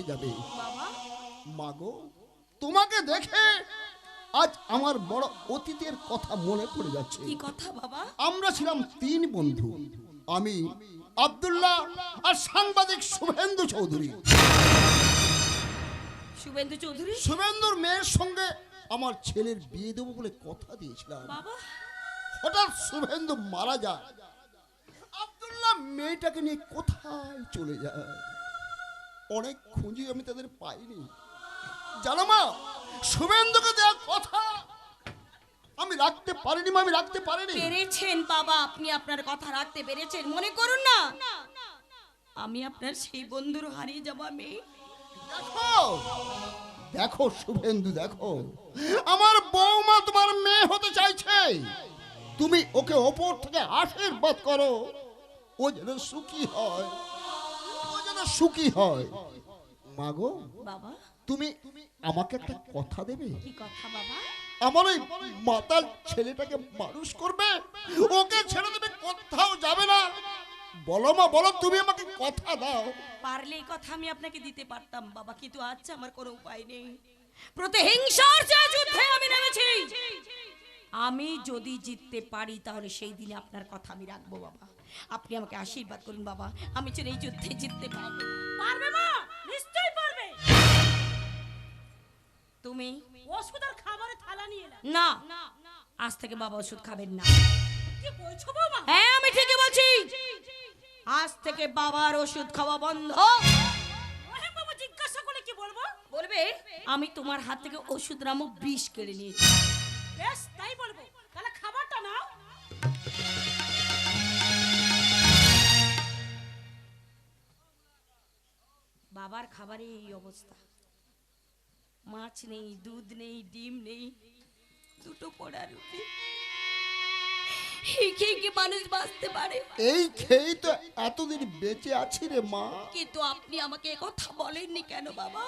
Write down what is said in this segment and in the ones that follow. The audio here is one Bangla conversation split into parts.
উঠে যাবে। বাবা মাগো, তোমাকে দেখে আজ আমার বড় অতীতের কথা মনে পড়ে যাচ্ছে। কি কথা বাবা? আমরা ছিলাম 3 বন্ধু, আমি, আব্দুল্লাহ আর সাংবাদিক শুভেন্দু চৌধুরী। শুভেন্দু চৌধুরী? শুভেন্দুর মেয়ের সঙ্গে আমার ছেলের বিয়ে দেবো বলে কথা দিয়েছিলাম। বাবা হঠাৎ শুভেন্দু মারা যায়। আব্দুল্লাহ মেয়েটাকে নিয়ে কোথায় চলে যায়। অনেক খুঁজি আমি তাদের পাইনি। জানো মা, শুভেন্দুকে দেওয়া কথা আমি রাখতে পারিনি মা, আমি রাখতে পারিনি। পেরেছেন বাবা, আপনি আপনার কথা রাখতে পেরেছেন। মনে করুন না আমি আপনার সেই বন্ধুর হারিয়ে যাব। আমি দেখো দেখো শুভেন্দু, দেখো আমার বৌমা তোমার মেয়ে হতে চাইছে। তুমি ওকে ওপর থেকে আশীর্বাদ করো, ও যেন সুখী হয়, ও যেন সুখী হয়। মাগো বাবা তুমি আমাকে একটা কথা দেবে? কি কথা বাবা? আমার ওই মাতাল ছেলেটাকে মানুষ করবে, ওকে ছেড়ে দেবে, কোথাও যাবে না। বলো মা, বলো, তুমি আমাকে কথা দাও। পারলে এই কথা আমি আপনাকে দিতে পারতাম বাবা, কিন্তু আজ আমার কোনো উপায় নেই। প্রতিহিংসার যে যুদ্ধে আমি নেমেছি, আমি যদি জিততে পারি তাহলে সেই দিনে আপনার কথা আমি রাখবো বাবা। আপনি আমাকে আশীর্বাদ করুন বাবা, আমি যেন এই যুদ্ধে জিততে পারবো। পারবে মা, নিশ্চয়ই পারবে। তুমি ওষুধ আর খাবারের থালা নিয়ে এলাম। না, আজ থেকে বাবা ওষুধ খাবেন না। কি বলছো বৌমা? হ্যাঁ আমি ঠিকই বলছি, আজ থেকে বাবার ওষুধ খাওয়া বন্ধ। রহিম বাবু জিজ্ঞাসা করলে কি বলবো? বলবে আমি তোমার হাত থেকে ওষুধ নামক বিষ কেড়ে নিয়েছি। বেশ তাই বলবো, তাহলে খাবারটা নাও। বাবার খাবারে এই অবস্থা, মাছ নেই, দুধ নেই, ডিম নেই, দুটো পোড়া রুটি। এই খেয়ে কি মানুষ বাঁচতে পারে? এই খেয়েই তো এতদিন বেঁচে আছি রে মা। কিন্তু আপনি আমাকে এ কথা বলেননি কেন বাবা?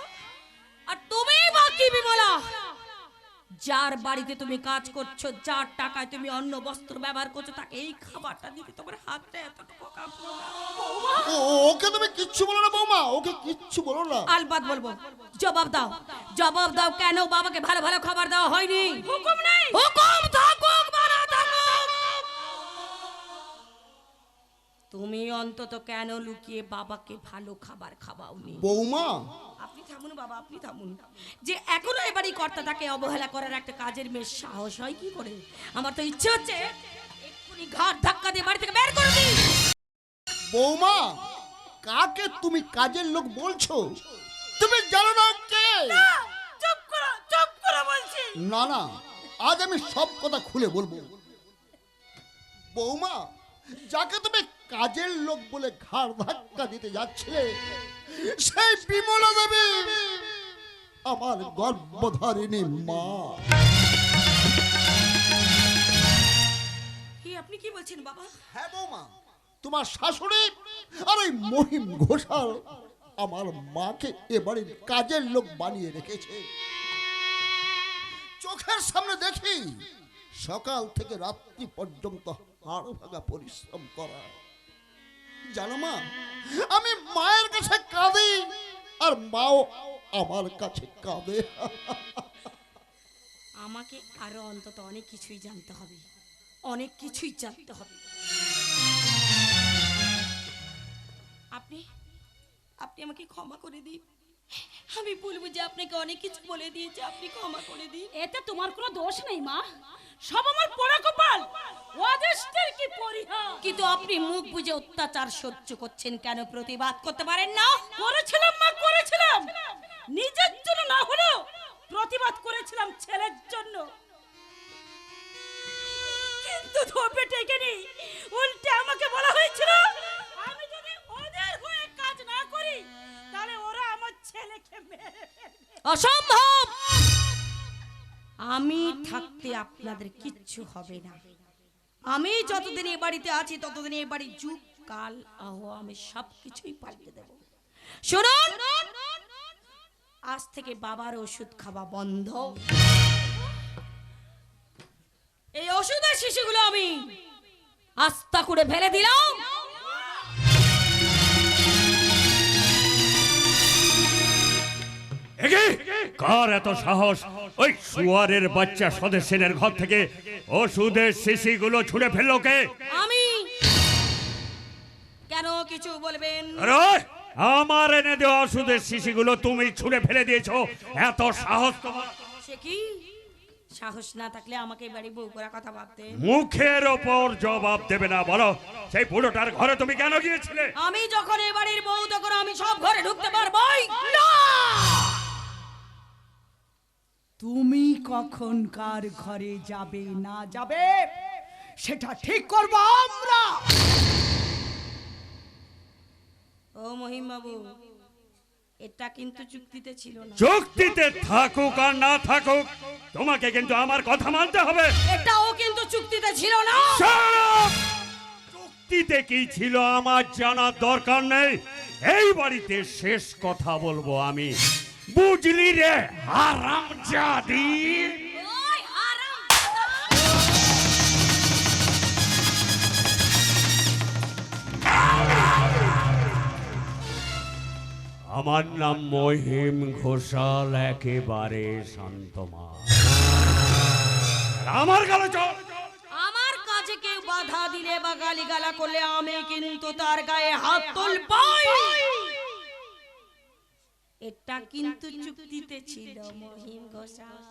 আর তুমি বাকি বিমলা, যার বাড়িতে তুমি কাজ করছো, যার টাকায় তুমি অন্ন বস্ত্র ব্যবহার করছো, তাকে এই খাবারটা দিতে তোমার হাতটা এতটুকু কাঁপলো না? ওকে তুমি কিচ্ছু বলো না বৌমা, ওকে কিচ্ছু বলো না। আলবাত বলবো, জবাব দাও, জবাব দাও, কেন বাবাকে ভালো ভালো খাবার দেওয়া হয়নি? হুকুম নেই। হুকুম থাকুক বা না থাকুক, তুমি অন্তত কেন লুকিয়ে বাবাকে ভালো খাবার খাওয়াওনি? বৌমা আপনি থামুন বাবা, আপনি থামুন। যে এখনো এবারই কর্তা তাকে অবহেলা করার একটা কাজের মেয়ে সাহস হয় কি করে? আমার তো ইচ্ছে হচ্ছে এক্ষুনি ঘাট ধাক্কা দিয়ে বাড়ি থেকে বের করে দিই। বৌমা, কাকে তুমি কাজের লোক বলছো? তুমি জানো না কে? চুপ করো বলছি। না না, আজ আমি সব কথা খুলে বলবো। বৌমা, যাকে তুমি কাজের লোক বলে ঘাড় ধাক্কা দিতে যাচ্ছিলে, সেই বিমলা দেবী আমার গর্ভধারিণী মা। কি আপনি কি বলছেন বাবা? হ্যাঁ বৌমা, তোমার শাশুড়ি আর ওই মহিম ঘোষাল আমার মাকে এবাড়ির কাজের লোক বানিয়ে রেখেছে। চোখের সামনে দেখি সকাল থেকে রাত্রি পর্যন্ত হাড় ভাঙা পরিশ্রম করা। জানো মা, আমি মায়ের কাছে কাঁদি আর মাও আমার কাছে কাঁদে। আমাকে আরো অন্তত অনেক কিছুই জানতে হবে, অনেক কিছুই জানতে হবে। আপনি আপনি আমাকে ক্ষমা করে দিন। আমি বলবো যে আপনাকে অনেক কিছু বলে দিয়েছে, আপনি ক্ষমা করে দিন। এতে তোমার কোনো দোষ নেই মা, সব আমার পোড়া কপাল, ওয়াদেশদের কি পরিহাস। কিন্তু আপনি মুখ বুজে অত্যাচার সহ্য করছেন কেন? প্রতিবাদ করতে পারেন না? করেছিলাম মা, করেছিলাম। নিজের জন্য না হলেও প্রতিবাদ করেছিলাম ছেলের জন্য। কিন্তু ধোপে টেকেনি, উল্টে আমাকে বলা হয়েছিল আমি যদি ওদের হয়ে কাজ না করি তাহলে ওরা আমার ছেলেকে মেরে ফেলবে। অসম্ভব! আমি থাকতে আপনাদের কিচ্ছু হবে না। আমি যতদিন এই বাড়িতে আছি ততদিন এই বাড়ির যুগ কাল আমি সবকিছুই পাল্টে দেব। শুনুন, আজ থেকে বাবার ওষুধ খাওয়া বন্ধ। এই ওষুধের শিশিগুলো আমি আস্তা করে ফেলে দিলাম। কার এত সাহস ওই শুয়ারের বাচ্চা সদস্যের ঘর থেকে ওষুধের শিশিগুলো ছুঁড়ে ফেললো কে? আমি। কেন কিছু বলবেন? আরে আমার এনে দেওয়া ওষুধের শিশিগুলো তুমি ছুঁড়ে ফেলে দিয়েছো, এত সাহস তোমার? সে কি? সাহস না থাকলে আমাকে বাড়ি বউ করা কথা ভাবতে। মুখের ওপর জবাব দেবে না, বলো সেই বুড়োটার ঘরে তুমি কেন গিয়েছিলে? আমি যখন এ বাড়ির বউ তখন আমি সব ঘরে ঢুকতে পারবোই না। তুমি কখন কার ঘরে যাবে না যাবে সেটা ঠিক করব আমরা। ও মহিম বাবু, এটা কিন্তু চুক্তিতে ছিল না। চুক্তিতে থাকুক আর না থাকুক তোমাকে কিন্তু আমার কথা মানতে হবে। এটাও কিন্তু চুক্তিতে ছিল না। Shut up! চুক্তিতে কি ছিল আমার জানার দরকার নেই। এই বাড়িতে শেষ কথা বলবো আমি, বুঝলি রে হারামজাদি? ওই হারাম। আমার নাম মহিম ঘোষাল, একেবারে শান্তমা। আমার গালে চল। আমার কাজে কেউ বাধা দিলে বা গালিগালা করলে আমি কিন্তু তার গায়ে হাত তুলবই। এটা কিন্তু চুক্তিতে ছিল মহিম ঘোষাল।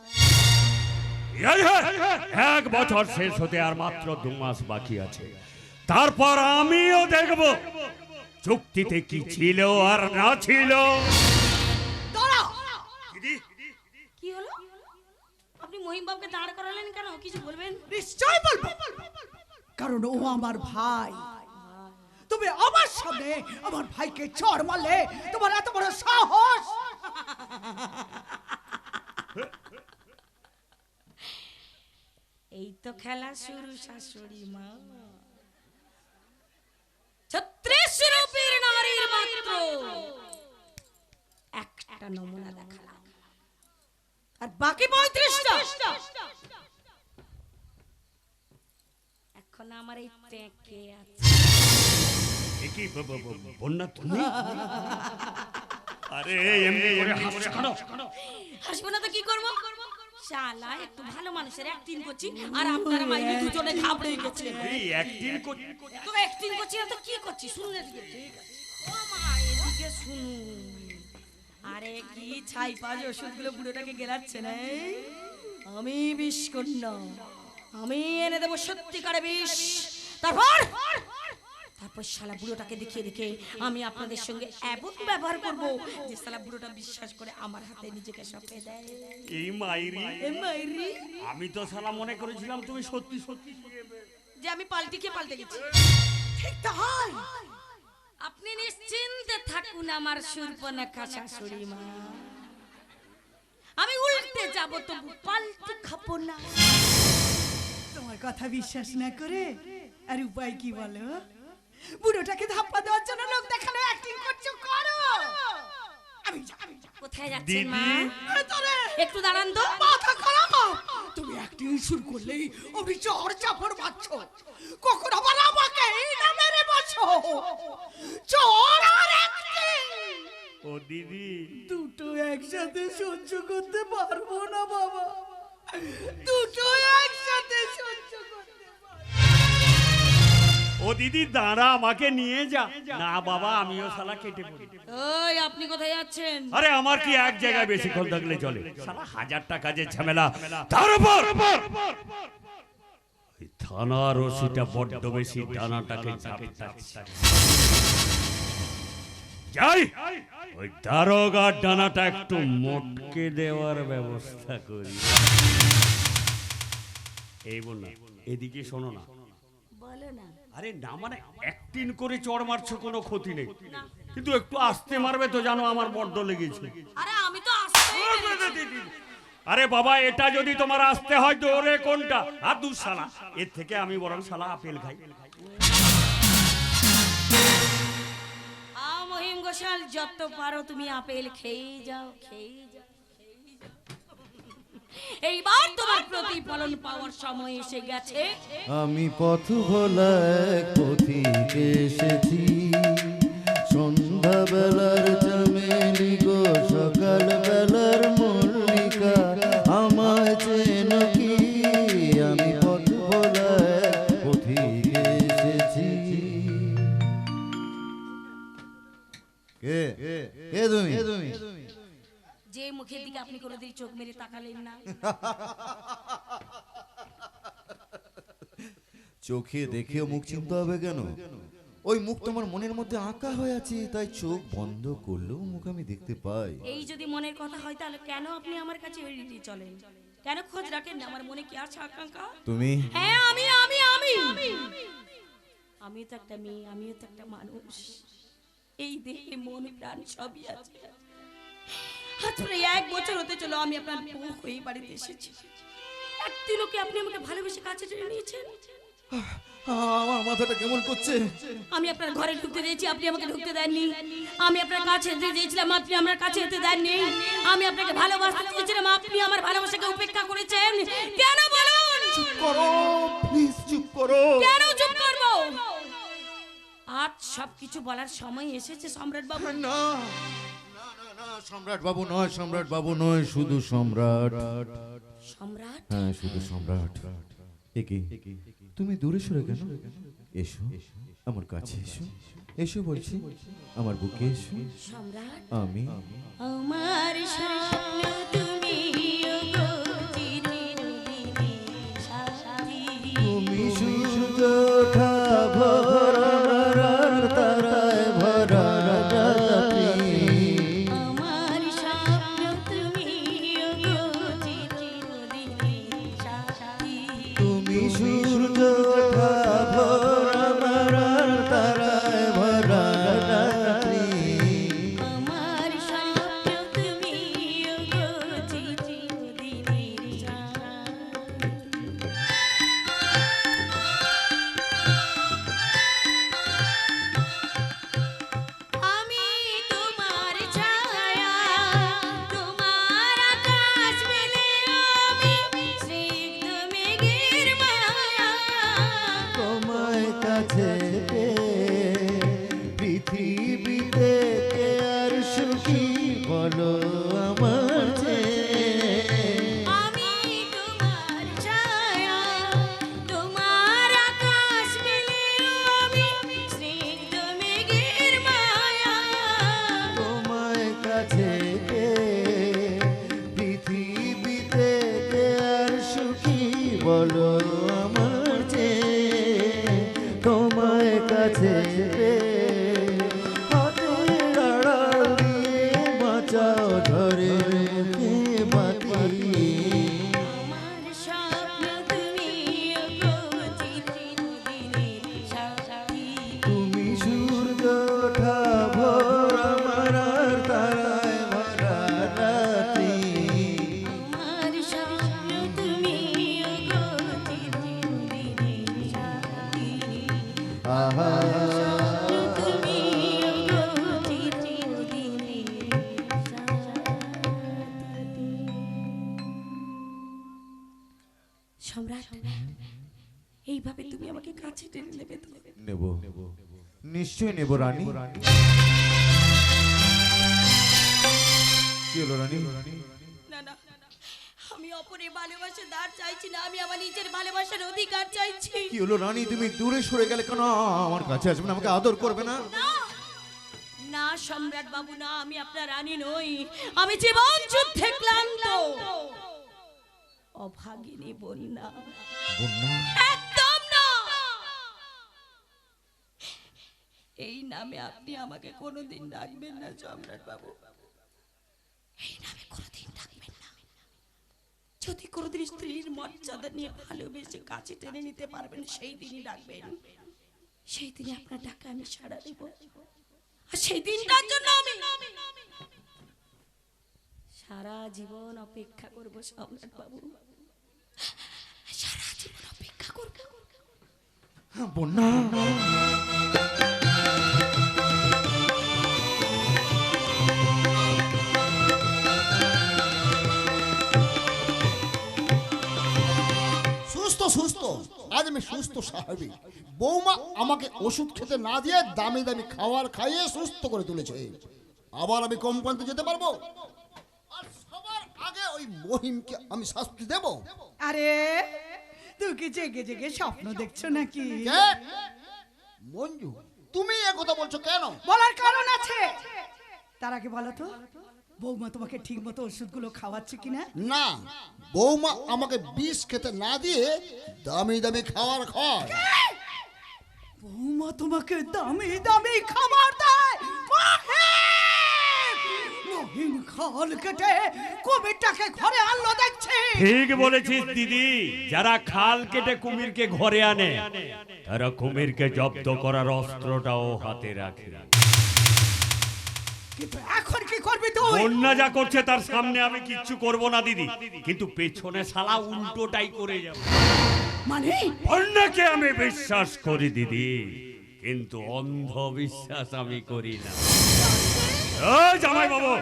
এক বছর শেষ হতে আর মাত্র 2 মাস বাকি আছে, তারপর আমিও দেখব চুক্তিতে কি ছিল আর না ছিল। কি হলো? আপনি মহিম বাবুকে দাঁড় করালেন কেন? কিছু বলবেন? নিশ্চয় বলবো, কারণ ও আমার ভাই। তুমি আমার সামনে আমার ভাইকে চড় মারলে, তোমার এত বড় সাহস? এই তো খেলা শুরু শাশুড়ি মা। 36 রূপের নারীর মাত্র একটা নমুনা দেখালাম, আর বাকি 35টা এখন আমার এই ট্যাঁকে আছে। কি বন্যা তুমি? আরে এমনি করে হাসছো কেন? হাসবো না তো কি করবো? শালা একটু ভালো মানুষের অ্যাক্টিং করছি আর আপনারা মাইনে দুজনে ঘাবড়ে গেছে। এই অ্যাক্টিং করছি তো অ্যাক্টিং করছি না তো কি করছি? শুনুন এদিকে। ও মা, এদিকে শুনুন। আরে কি ছাই পাজ ওষুধগুলো বুড়োটাকে গেলাচ্ছে না? আমি বিষ কন্যা, আমি এনে দেবো সত্যিকারে বিষ। তারপর শালা বুড়োটাকে দেখিয়ে দেখে আমি আপনাদের সঙ্গে এমন ব্যবহার করব যে শালা বুড়োটা বিশ্বাস করে আমার হাতে নিজেকে সঁপে দেয়। এই মাইরি, এ মাইরি, আমি তো শালা মনে করেছিলাম তুমি সত্যি সত্যি যে আমি পাল্টে গেছি। ঠিক তাই। আপনি নিশ্চিন্তে থাকুন আমার সুরপনাখা শাশুড়ি মা, আমি উল্টে যাব তবু পাল্টে খাবো না। তোমার কথা বিশ্বাস না করে আর উপায় কি বলো? বুড়োটাকে ধাপ্পা দেওয়ার জন্য লোক দেখানো অ্যাক্টিং করছো, করো। আমি কোথায় যাচ্ছেন মা? একটু একটু দাঁড়ান তো। মাথা খারাপ, তুমি অ্যাক্টিং শুরু করলেই অমনি চড় চাপড় মারছো। কখন আবার আমাকে না মেরে বসো? চড় আর অ্যাক্টিং ও দিদি, দুটো একসাথে সহ্য করতে পারবো না বাবা, দুটো একসাথে সহ্য করতে ও দিদি দাঁড়া, আমাকে নিয়ে যা। না বাবা, আমিও শালা কেটে পড়ি। ওই আপনি কোথায় যাচ্ছেন? আরে আমার কি এক জায়গায় বেশিক্ষণ থাকলে চলে? শালা 1000 টাকা যে ঝামেলা, তার উপর ওই থানার ওসিটা বড্ড বেশি ডানাটাকে ঝাপটাচ্ছে। যাই ওই দারোগার ডানাটা একটু মোটকে দেওয়ার ব্যবস্থা করি। এই বল না, এদিকে শোনো না। বলো না। আরে না মানে অ্যাক্টিং করে চড় মারছো, কোনো ক্ষতি নেই, কিন্তু একটু আস্তে মারবে তো, জানো আমার বড্ড লেগেছে। আরে আমি তো আসতেই পেরেছি। আরে বাবা, এটা যদি তোমার আসতে হয় তো ওরে কোনটা আর দু শালা, এর থেকে আমি বরং শালা আপেল খাই। মহিম ঘোষাল, যত পারো তুমি আপেল খেয়ে যাও। এইবার তোমার প্রতিফলন পাওয়ার সময় এসে গেছে। আমি পথ ভোলা এক পথিকে এসেছি, সন্ধ্যা বেলার চামেলি গো সকাল বেলার মুরলি। তুমি যে মুখের দিকে আপনি কোনোদিন চোখ মেরে তাকালেন না। চোখে দেখেও মুখ চিনতে হবে কেন? ওই মুখ তোমার মনের মধ্যে আঁকা হয়ে আছে, তাই চোখ বন্ধ করলেও মুখ আমি দেখতে পাই। এই যদি মনের কথা হয় তাহলে কেন আপনি আমার কাছে এড়িয়ে চলেন? কেন খোঁজ রাখেন না আমার মনে কি আছে আকাঙ্ক্ষা? তুমি হ্যাঁ আমি আমি আমি আমিও তো একটা মেয়ে, আমিও তো একটা মানুষ। এই দেহে মন প্রাণ সবই আছে। আজ প্রায় 1 বছর হতে চলো আমি আপনার বউ হয়ে বাড়িতে এসেছি। একদিনও কি আপনি আমাকে ভালোবেসে কাছে টেনে নিয়েছেন? আমার মাথাটা কেমন করছে। আমি আপনার ঘরে ঢুকতে দিয়েছি, আপনি আমাকে ঢুকতে দেননি। আমি আপনার কাছে যেতে দিয়েছিলাম, আপনি আমার কাছে যেতে দেননি। আমি আপনাকে ভালোবাসতে চেয়েছিলাম, আপনি আমার ভালোবাসাকে উপেক্ষা করেছেন। কেন বলুন? চুপ করো প্লিজ, চুপ করো। কেন চুপ করব? আজ সবকিছু বলার সময় এসেছে সম্রাট বাবু। না না না না, সম্রাট বাবু নয়, সম্রাট বাবু নয়, শুধু সম্রাট। সম্রাট? হ্যাঁ শুধু সম্রাট। একে তুমি দূরে সরে কেন? এসো আমার কাছে, এসো এসো বলছি, আমার বুকে এসো। সম্রাট, আমি আমার স্বপ্ন তুমি ওগো চিরদিনই সাথী। তুমি সূর্য ওঠা ভোর তারায় ভরা রাত্রি। আমার স্বপ্ন তুমি ওগো চিরদিনই সাথী। তুমি সূর্য ওঠা ভোর তারায় ভরা রাত্রি। আমার স্বপ্ন তুমি ওগো চিরদিনই সাথী। আমি তোমার ছায়া, তোমার আকাশ মেলে আমি স্নিগ্ধ মেঘের মায়া। তোমায় কাছে পেয়ে পৃথিবীতে কে আর সুখী বলো আমার চেয়ে। আমি তোমার ছায়া, তোমার আকাশ মেলে আমি স্নিগ্ধ মেঘের মায়া। তোমায় কাছে পেয়ে পৃথিবীতে কে আর সুখী বলো আমার চেয়ে। তোমায় কাছে পেয়ে হাতের আড়াল দিয়ে বাঁচাও ঝরে কে বাতি। আমার স্বপ্ন তুমি ওগো চিরদিনের সাথী। তুমি সূর্য ওঠা ভোর আমার তারায় ভরা রাত্রি। আমার স্বপ্ন তুমি ওগো চিরদিনের সাথী। আহা তুমি ওগো চিরদিনের সাথী। সম্রাট, এইভাবে তুমি আমাকে কাছে টেনে নেবে তো? নেব, নিশ্চয় নেব রানী। কি হলো রানী? না না, আমি অপরের ভালোবাসা দাঁড় চাইছি না, আমি আমার নিজের ভালোবাসার অধিকার চাইছি। কি হলো রানী? তুমি দূরে সরে গেলে কেন? আমার কাছে আসবে না, আমাকে আদর করবে না? না না সম্রাট বাবু, না, আমি আপনার রানী নই। আমি জীবন যুদ্ধে ক্লান্ত অভাগিনী বন্যা। বন্যা? একদম না। এই নামে আপনি আমাকে কোনোদিন ডাকবেন না সম্রাট বাবু, এই নামে কোনোদিন ডাকবেন না। যদি কোনোদিন স্ত্রীর মর্যাদা নিয়ে ভালোবেসে কাছে টেনে নিতে পারবেন সেই দিনই ডাকবেন। সেই দিনে আপনার ডাকে আমি সাড়া দেব। আর সেই দিনটার জন্য আমি সারা জীবন অপেক্ষা করব সম্রাট বাবু, সারা জীবন অপেক্ষা করব। বন্যা? সুস্থ সুস্থ, আজ আমি সুস্থ স্বাভাবিক। বৌমা আমাকে ওষুধ খেতে না দিয়ে দামি দামি খাবার খাইয়ে সুস্থ করে তুলেছে। আবার আমি কোম্পানিতে যেতে পারবো। আর সবার আগে ওই মহিমকে আমি শাস্তি দেব। আরে তুই কি জেগে জেগে স্বপ্ন দেখছো নাকি? মঞ্জু, তুমি এ কথা বলছো কেন? বলার কারণ আছে। তার আগে বলো তো বৌমা তোমাকে ঠিক মতো ওষুধগুলো খাওয়াচ্ছে কিনা? না, বৌমা আমাকে বিষ খেতে না দিয়ে দামি দামি খাবার খায়। বৌমা তোমাকে দামি দামি খাবার দেয়? মহিন খাল কেটে কুমিরটাকে ঘরে আনলো দেখছি। ঠিক বলেছিস দিদি, যারা খাল কেটে কুমিরকে ঘরে আনে তারা কুমিরকে জব্দ করার অস্ত্রটাও হাতে রাখে। কিন্তু এখন কি করবি তুই? বন্যা যা করছে তার সামনে আমি কিচ্ছু করব না দিদি, কিন্তু পেছনে শালা উল্টোটাই করে যাব। মানে বন্যাকে আমি বিশ্বাস করি দিদি, কিন্তু অন্ধবিশ্বাস আমি করি না। ওই জামাই বাবু,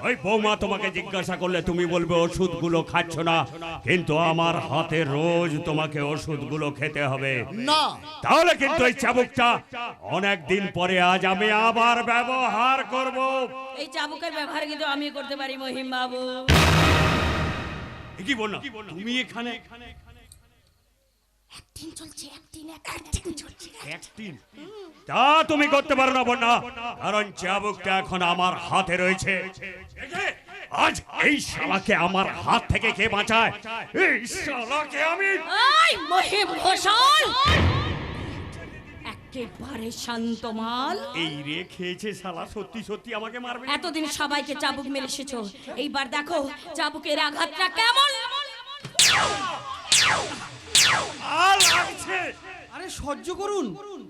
ওই বৌমা তোমাকে জিজ্ঞাসা করলে তুমি বলবে ওষুধগুলো খাচ্ছ না, কিন্তু আমার হাতে রোজ তোমাকে ওষুধগুলো খেতে হবে। না, তাহলে কিন্তু এই চাবুকটা অনেক দিন পরে আজ আমি আবার ব্যবহার করব। এই চাবুকের ব্যবহার কিন্তু আমি করতে পারি মহিম বাবু। কি বল না তুমি এখানে? অ্যাক্টিং চলছে, অ্যাক্টিং চলছে। একদিন তা তুমি করতে পারো না বন্যা, কারণ চাবুকটা এখন আমার হাতে রয়েছে। আজ এই শালাকে আমার হাত থেকে কে বাঁচায়? এই শালাকে আমি এই মহিম ঘোষাল, একেবারে শান্ত মাল। এই রে খেয়েছে শালা, সত্যি সত্যি আমাকে মারবে। এতদিন সবাইকে চাবুক মেরে এসেছো, এইবার দেখো চাবুকের আঘাতটা কেমন। আর লাগছে। আরে সহ্য করুন,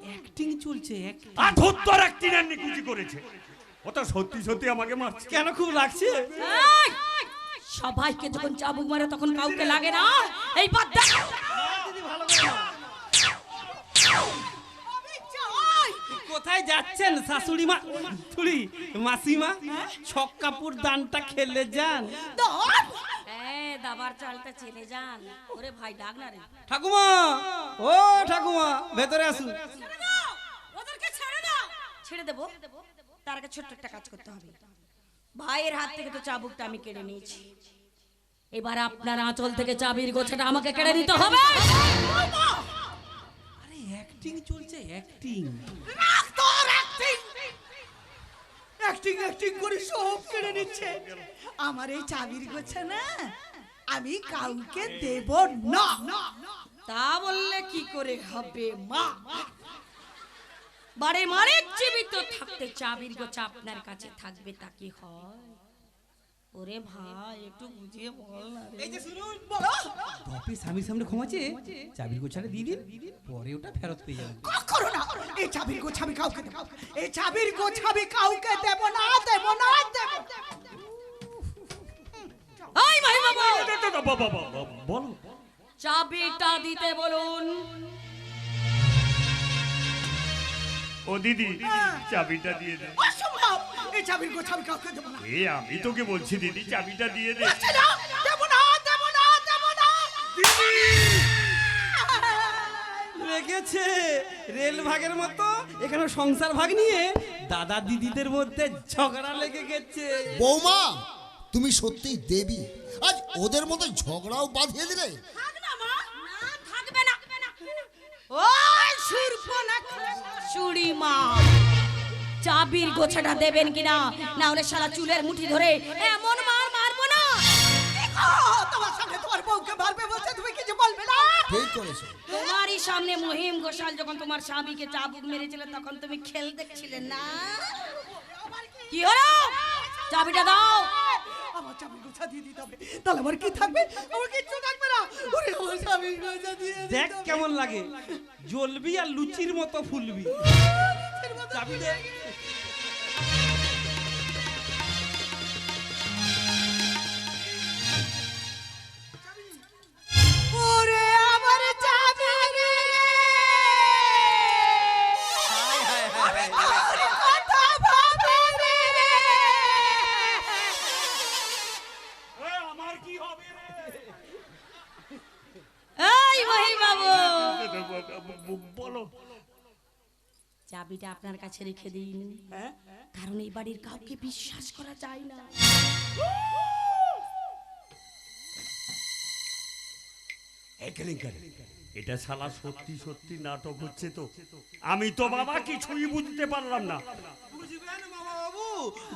অ্যাক্টিং চলছে। আর ধুত্তর একদিন নিকুচি করেছে, ও তো সত্যি সত্যি আমাকে মারছে। কেন খুব লাগছে? এই, সবাইকে যখন চাবুক মারে তখন কাউকে লাগে না। এইবার দেখ কোথায় যাচ্ছেন শাশুড়ি মা? থুড়ি মাসিমা, ছক্কাপুর দানটা খেলে যান। দাবার চালটা ছেলে যান। ওরে ভাই ডাক না রে। ঠাকুমা, ও ঠাকুমা, ভেতরে আসুন। ওদেরকে ছেড়ে দাও। ছেড়ে দেবো, তার আগে ছোট্ট একটা কাজ করতে হবে। ভাইয়ের হাত থেকে তো চাবুকটা আমি কেড়ে নিয়েছি, এবার আপনার আঁচল থেকে চাবির গোছাটা আমাকে কেড়ে নিতে হবে। আরে অ্যাক্টিং চলছে, অ্যাক্টিং। অ্যাক্টিং করে সব কেড়ে নিচ্ছে। আমার এই চাবির গোছা না আমি কাউকে দেব না। তা বললে কি করে হবে মা? বারে মালিক জীবিত থাকতে চাবির গোছা আপনার কাছে থাকবে তা কি হয়? ওরে ভাই একটু বুঝিয়ে বল না রে। এই যে শুনুন, বলো বাপে স্বামীর সামনে ক্ষমাছে, চাবির গোছাটা দিয়ে দিন, পরে ওটা ফেরত পেয়ে যাবেন। কখনো না, এই চাবির গোছা আমি কাউকে দেব না। এই চাবির গোছা আমি কাউকে দেব না, দেব না, দেব না। এই ভাই বাবা, বলো। চাবিটা দিতে বলুন। ও দিদি, চাবিটা দিয়ে দে। অসম্ভব, এই চাবির গোছা আমি কাউকে দেব না। এ আমি তোকে বলছি দিদি, চাবিটা দিয়ে দে। বলছি না, দেব না, দেব না, দেব না। লেগেছে রেল ভাগের মতো, এখানে সংসার ভাগ নিয়ে দাদা দিদিদের মধ্যে ঝগড়া লেগে গেছে। বৌমা তুমি সত্যিই দেবী, আজ ওদের মধ্যে ঝগড়াও বাঁধিয়ে দিলে। থাক না মা, না থাকবে না। ওই সুড়ি মা, চাবির গোছাটা দেবেন কিনা, না হলে শালা চুলের মুঠি ধরে এমন মার মারবো না। তোমার সামনে তোমার বউকে মারবে বলছে, তুমি কিছু বলবে না? ঠিক করেছো। তোমারই সামনে মহিম ঘোষাল যখন তোমার স্বামীকে চাবুক মেরেছিল তখন তুমি খেল দেখছিলে না? কি হলো? চাবিটা দাও। আমার চাবির গোছা দিয়ে দিতে হবে, তাহলে আমার কি থাকবে? আমার কিচ্ছু থাকবে না। ওরে আমার চাবির গোছা দিয়ে দেখ কেমন লাগে, জ্বলবি আর লুচির মতো ফুলবি। চাবি দে। ওরে আমার চাবি রে, ওরে কথা ভাবে রে। আমার কি হবে রে? এই মহিম বাবু, বলো। চাবিটা আপনার কাছে রেখে দিন, কারণ এই বাড়ির কাউকে বিশ্বাস করা যায় না। এটা শালা সত্যি সত্যি নাটক হচ্ছে তো। আমি তো বাবা কিছুই বুঝতে পারলাম না। বুঝবেন মামা বাবু,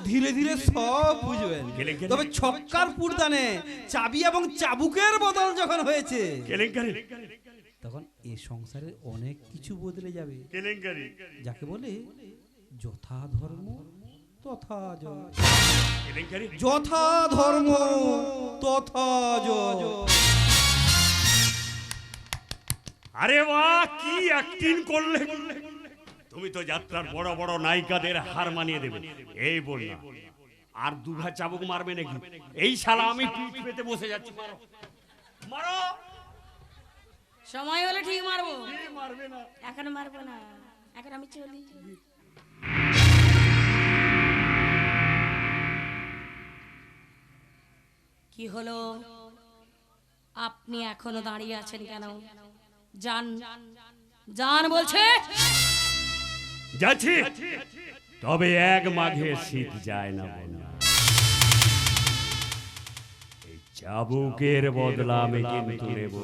ধীরে ধীরে সব বুঝবেন। কেলেঙ্কারি। তবে ছক্কার পুরদানে চাবি এবং চাবুকের বদল যখন হয়েছে কেলেঙ্কারি তখন এ সংসারে অনেক কিছু বদলে যাবে। কেলেঙ্কারি যাকে বলে যথা ধর্ম তথা জয়। কেলেঙ্কারি যথা ধর্ম তথা জয়। আরে বাহ, কি অ্যাক্টিং করলে! তুমি তো যাত্রার বড় বড় নায়িকাদের হার মানিয়ে দেবে। এই বল না, আর দুঘা চাবুক মারবে নাকি? এই শালা আমি পিঠ পেতে বসে যাচ্ছি। মারো মারো। সময় হলে ঠিক মারবো, মারবে না। এখন মারবো না, এখন আমি চলি। কি হলো, আপনি এখনো দাঁড়িয়ে আছেন কেন? যান যান বলছে। যাচ্ছি, তবে এক মাঘে শীত যায় না বন্যা। এই চাবুকের বদলা আমি কিন্তু নেব।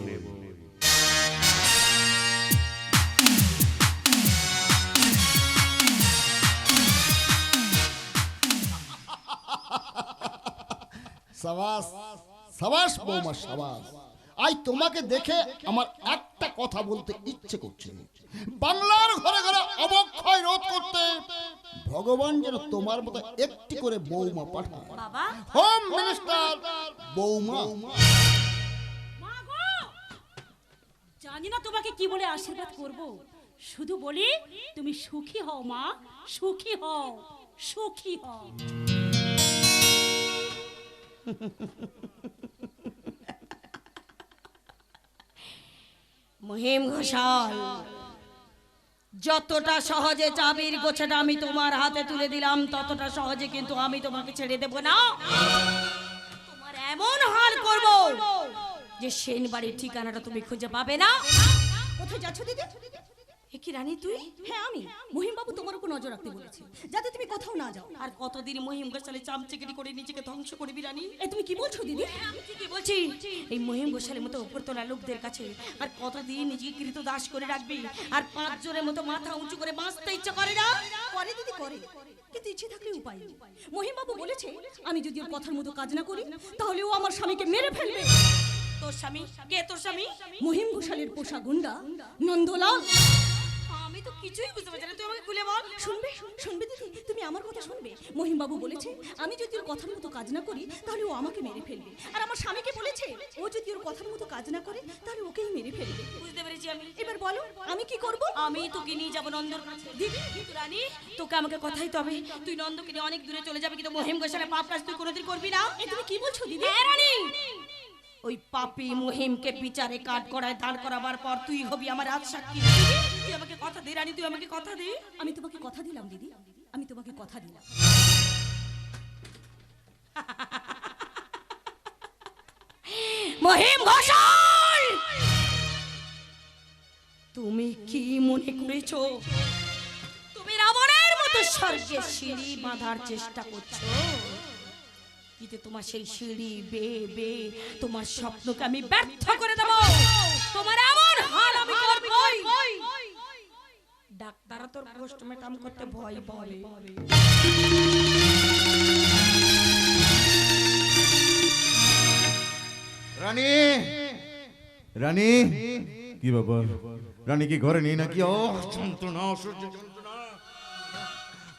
সাবাস সাবাস বৌমা সাবাস। আজ তোমাকে দেখে আমার একটা কথা বলতে ইচ্ছে করছে। বাংলার ঘরে ঘরে অবক্ষয় রোধ করতে ভগবান যেন তোমার মতো একটি করে বৌমা পাঠায়। বাবা, হোম মিনিস্টার বৌমা। মা গো, জানি না তোমাকে কি বলে আশীর্বাদ করব, শুধু বলি তুমি সুখী হও মা, সুখী হও, সুখী হও। মহিম ঘোষাল, যতটা সহজে চাবির গোছাটা আমি তোমার হাতে তুলে দিলাম, ততটা সহজে কিন্তু আমি তোমাকে ছেড়ে দেব না। তোমার এমন হাল করব যে সেন বাড়ির ঠিকানাটা তুমি খুঁজে পাবে না। কোথায় যাচ্ছ দিদি? এ কি রানী তুই? হ্যাঁ আমি। মহিম বাবু তোমার উপর নজর রাখতে বলেছে, যাতে তুমি কোথাও না যাও। আর কতদিন মহিম ঘোষালে চামচিকিরি করে নিজেকে ধ্বংস করবি রানী? এ তুমি কি বলছো দিদি? আমি ঠিকই বলছি। এই মহিম ঘোষালের মতো উপরতলা লোকদের কাছে আর কতদিন নিজেকে কৃত দাস করে রাখবি? আর 5 জনের মতো মাথা উঁচু করে বাঁচতে ইচ্ছা করে না? করে দিদি করে, কিন্তু ইচ্ছে থাকলে উপায় নেই। মহিম বাবু বলেছে আমি যদি ওর কথার মতো কাজ না করি তাহলে ও আমার স্বামীকে মেরে ফেলবে। তোর স্বামী কে? তোর স্বামী? মহিম ঘোষালের পোষা গুন্ডা নন্দলাল। আমি তো কিছুই বুঝতে পারছি না, তুই আমাকে খুলে বল। শুনবে শুনবে দিদি, তুমি আমার কথা শুনবে। মহিম বাবু বলেছে আমি যদি ওর কথার মতো কাজ না করি তাহলে ও আমাকে মেরে ফেলবে। আর আমার স্বামীকে বলেছে ও যদি ওর কথার মতো কাজ না করে তাহলে ওকেই মেরে ফেলবে। বুঝতে পেরেছি আমি। এবার বলো আমি কি করব? আমি তোকে নিয়ে যাবো নন্দর কাছে। দিদি কিন্তু রানী, তোকে আমাকে কথাই তবে তুই নন্দকে নিয়ে অনেক দূরে চলে যাবে, কিন্তু মহিম ঘোষালের পাপ কাজ তুই কোনোদিন করবি না। এ তুমি কি বলছো দিদি? হ্যাঁ রানী, ওই পাপী মহিমকে বিচারে কাঠ করায় দাঁড় করাবার পর তুই হবি আমার আজ সাক্ষী। তুই আমাকে কথা দে রানী, তুই আমাকে কথা দে। আমি তোমাকে কথা দিলাম দিদি, আমি তোমাকে কথা দিলাম। মহিম ঘোষাল, তুমি কি মনে করেছো তুমি রাবণের মতো স্বর্গের সিঁড়ি বাঁধার চেষ্টা করছো? কিন্তু তোমার সেই সিঁড়ি বেয়ে বেয়ে তোমার স্বপ্নকে আমি ব্যর্থ করে দেব। তোমার এমন হাল আমি করবই, ডাক্তাররা তোর পোস্টমর্টম করতে ভয় পাবে। রানী রানী কি বাবা, রানী কি ঘরে নেই নাকি? ও যন্ত্রণা, অসহ্য যন্ত্রণা,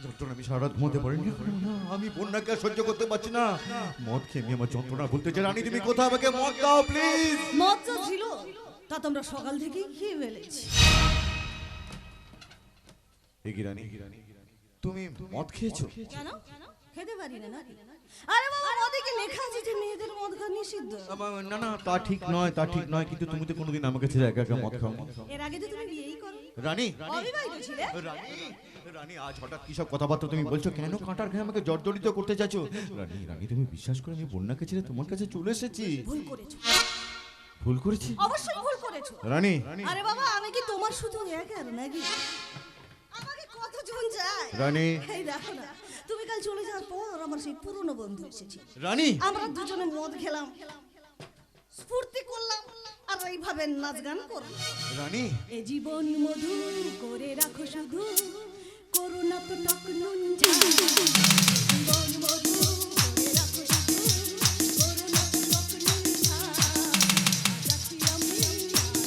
যন্ত্রণা আমি সারা রাত ঘুমোতে পারিনি। আমি বন্যাকে আর সহ্য করতে পারছি না। মদ খেয়ে আমি আমার যন্ত্রণা বলতে চাই। রানী তুমি কোথাও আমাকে মদ দাও প্লিজ। মদ যা ছিল তা তোমরা সকাল থেকেই খেয়ে ফেলেছি। এ কি রানী, তুমি মদ খেয়েছো? কেন খেতে পারি না নাকি? আরে বাবা, মদে কি লেখা আছে যে মেয়েদের মদ খাওয়া নিষিদ্ধ? না না, তা ঠিক নয়, তা ঠিক নয়, কিন্তু তুমি তো কোনোদিন আমাকে ছেড়ে একা একা মদ খাও না। এর আগে তো তুমি বিয়েই করো, রানী অবিবাহিত ছিলে। রানী রানী আজ হঠাৎ কি সব কথাবার্তা তুমি বলছো? কেন কাঁটার ঘায়ে আমাকে জর্জরিত করতে চাইছো? রানী রানী তুমি বিশ্বাস করে আমি বন্যাকে ছেড়ে তোমার কাছে চলে এসেছি। ভুল করেছো, ভুল করেছি? অবশ্যই ভুল করেছো। রানী আরে বাবা, আমি কি তোমার শুধু একার নাকি? আমাকে কতজন চায়? রানী এই দেখো না, তুমি কাল চলে যাওয়ার পর আমার সেই পুরনো বন্ধু এসেছে। রানী আমরা দুজনে মদ খেলাম, স্ফূর্তি করলাম, আর এইভাবে নাচ গান করলাম। রানী এ জীবন মধুর করে রাখো শুধু, করো করো না তো টক নুন ঝাল বন মধু করে রাখো শুধু করো না তো টক নুন ঝাল যাচ্ছি আমি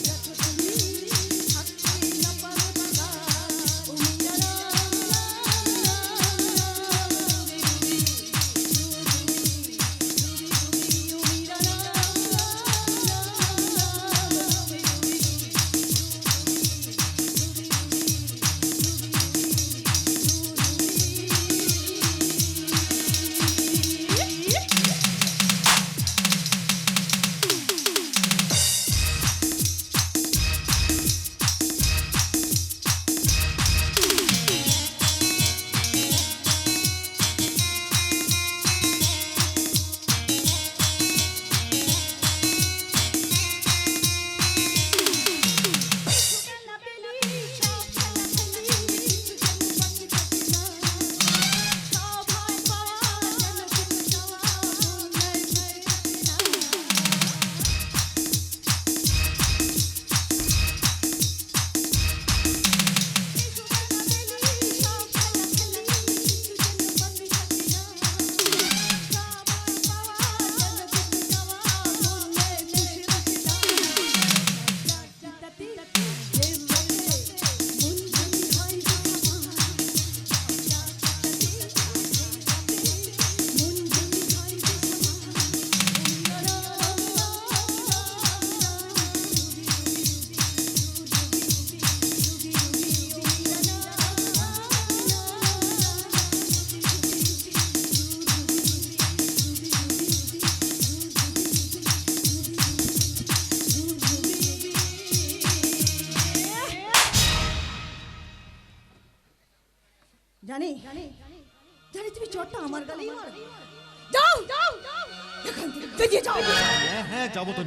যাচ্ছ তুমি থাকতে না পারো বাবা ও মিরারা জানি জানি তুমি চটটা আমার গালেই মারো যাও যাও এখান থেকে বেরিয়ে যাও হ্যাঁ হ্যাঁ যাবো তো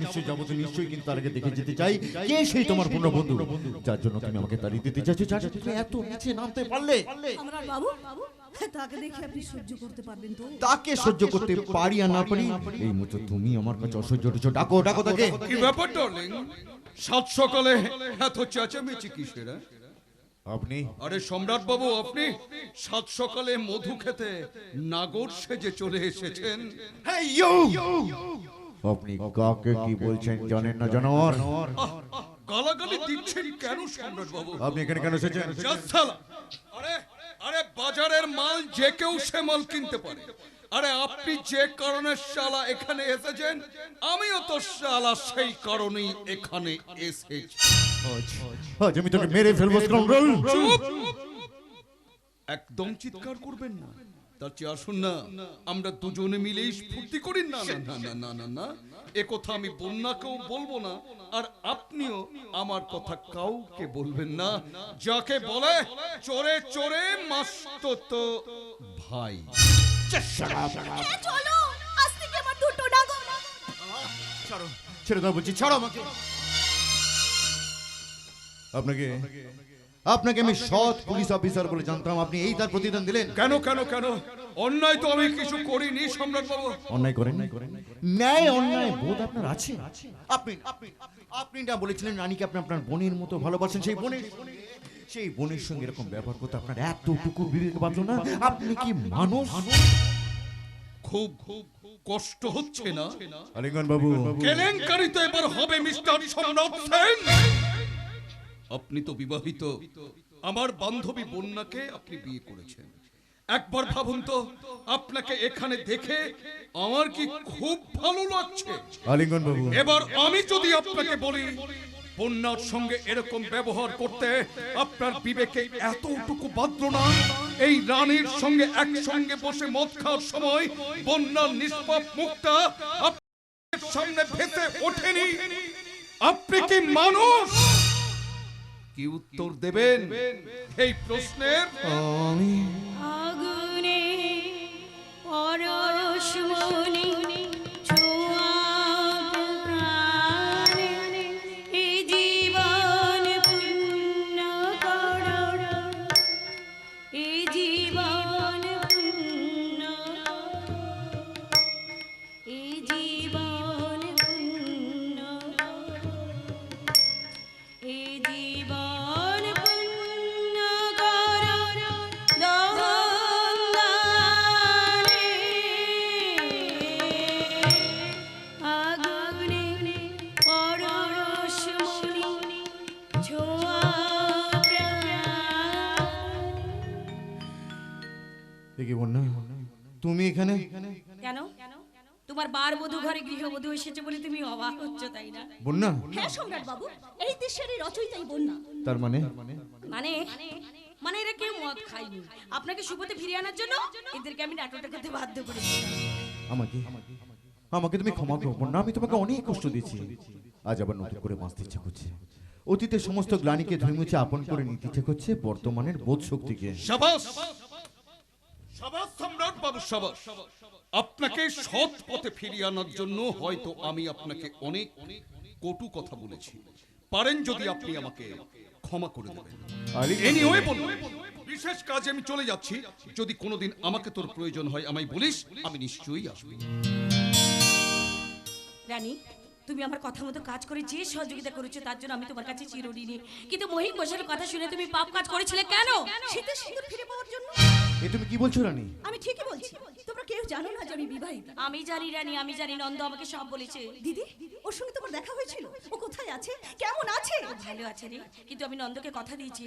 নিশ্চয়ই কিন্তু তার আগে দেখে যেতে চাই কে সেই তোমার পূর্ণ বন্ধু যার জন্য তুমি আমাকে তাড়িয়ে দিতে চাইছো যার জন্য তুমি এত নিচে নামতে পারলে আমরা বাবু তাকে দেখে আপনি সহ্য করতে পারবেন তো তাকে সহ্য করতে পারি আর না পারি এই মুহূর্তে তুমি আমার কাছে অসহ্য হচ্ছ ডাকো তাকে কি ব্যাপার ডার্লিং সাত সকালে এত চেঁচামেচি কিসের আপনি আরে সম্রাট বাবু আপনি সাত সকালে মধু খেতে নাগর সেজে চলে এসেছেন আপনি কাকে কি বলছেন জানেন না জানোয়ার গালাগালি দিচ্ছেন কেন সম্রাট বাবু আপনি এখানে কেন এসেছেন আরে আরে বাজারের মাল যে কেউ সে মাল কিনতে পারে আরে আপনি যে কারণে শালা এখানে এসেছেন আমিও তো শালা সেই কারণেই এখানে এসেছি আজ আমি তোকে মেরে ফেলবো স্কাউন্ডার চুপ! একদম চিৎকার করবেন না তার চেয়ে আসুন না আমরা দুজনে মিলেই স্ফূর্তি করি না না না না না না এ কথা আমি বন্যাকেও বলবো না আর আপনিও আমার কথা কাউকে বলবেন না যাকে বলে চোরে চোরে মাস্ত তো ভাই চলো আজ থেকে আমার দুটো নাগর ছাড়ো ছেড়ে দাও বলছি ছাড়ো আমাকে আপনাকে আমি সৎ পুলিশ অফিসার বলে জানতাম আপনি এই তার প্রতিদান দিলেন কেন কেন কেন অন্যায় তো আমি কিছু করিনি সম্রাট বাবু অন্যায় করেন ন্যায় অন্যায় বোধ আপনার আছে আপনি না বলেছিলেন রানীকে আপনি আপনার বোনের মতো ভালোবাসেন সেই বোনের সঙ্গে এরকম ব্যবহার করতে আপনার এতটুকু বিবেক বাঁধলো না আপনি কি মানুষ খুব খুব কষ্ট হচ্ছে না আলিঙ্গন বাবু কেলেঙ্কারি তো এবার হবে মিস্টার সম্রাট সেন আপনি তো বিবাহিত আমার বান্ধবী বন্যাকে আপনি বিয়ে করেছেন একবার ভাবুন তো আপনাকে এখানে দেখে আমার কি খুব ভালো লাগছে আলিঙ্গন বাবু এবার আমি যদি আপনাকে বলি বন্যার সঙ্গে এরকম ব্যবহার করতে আপনার বিবেকে এতটুকু বাধ্য না এই রানীর সঙ্গে একসঙ্গে বসে মদ খাওয়ার সময় বন্যার নিষ্পাপ মুখটা আপনার সামনে ভেসে ওঠেনি আপনি কি মানুষ কি উত্তর দেবেন এই প্রশ্নের আগুনে পরশমণি ছোঁয়া প্রাণে এই জীবন পূর্ণ কর এই জীবন পূর্ণ এই জীবন পূর্ণ এই জীবন পূর্ণ কর তোমার বার বধূ ঘরে গৃহবধূ এসেছে বলে তুমি অবাক হচ্ছ, তাই না? বন্যা, হ্যাঁ সম্রাট বাবু, এই দেশেরই রচয়িতাই বন্যা। তার মানে মানে মানে এরা কেউ মদ খায়নি, আপনাকে শুভতে ফিরিয়ে আনার জন্য এদেরকে আমি নাটকটা করতে বাধ্য করেছি। আমাকে আমাকে তুমি ক্ষমা করো বন্যা, আমি তোমাকে অনেক কষ্ট দিয়েছি। আজ আবার নতুন করে বাঁচতে ইচ্ছে করছে। অতীতের সমস্ত গ্লানিকে ধুয়ে মুছে আপন করে নিতে ইচ্ছে করছে বর্তমানের বোধ শক্তিকে। সাবাস সাবাস সম্রাট বাবু, সাবাস। আপনাকে সৎ পথে ফিরিয়ে আনার জন্য হয়তো আমি আপনাকে অনেক কটু কথা বলেছি, পারেন যদি আপনি আমাকে ক্ষমা করে দেবেন। এনিওয়ে বলুন, বিশেষ কাজে আমি চলে যাচ্ছি, যদি কোনোদিন আমাকে তোর প্রয়োজন হয় আমায় বলিস, আমি নিশ্চয়ই আসবো। রানী, তুমি আমার কথা মতো কাজ করে যে সহযোগিতা করেছো তার জন্য আমি তোমার কাছে চিরঋণী। কিন্তু মহিম ঘোষের কথা শুনে তুমি পাপ কাজ করেছিলে কেন? শীতের সিঁদুর ফিরে পাওয়ার জন্য। এ তুমি কি বলছো রানী? আমি ঠিকই বলছি, তোমরা কেউ জানো না যে আমি বিবাহিতা। আমি জানি রানী, আমি জানি, নন্দ আমাকে সব বলেছে। দিদি, ওর সঙ্গে তোমার দেখা হয়েছিল? ও কোথায় আছে, কেমন আছে? ও ভালো আছে রে, কিন্তু আমি নন্দকে কথা দিয়েছি,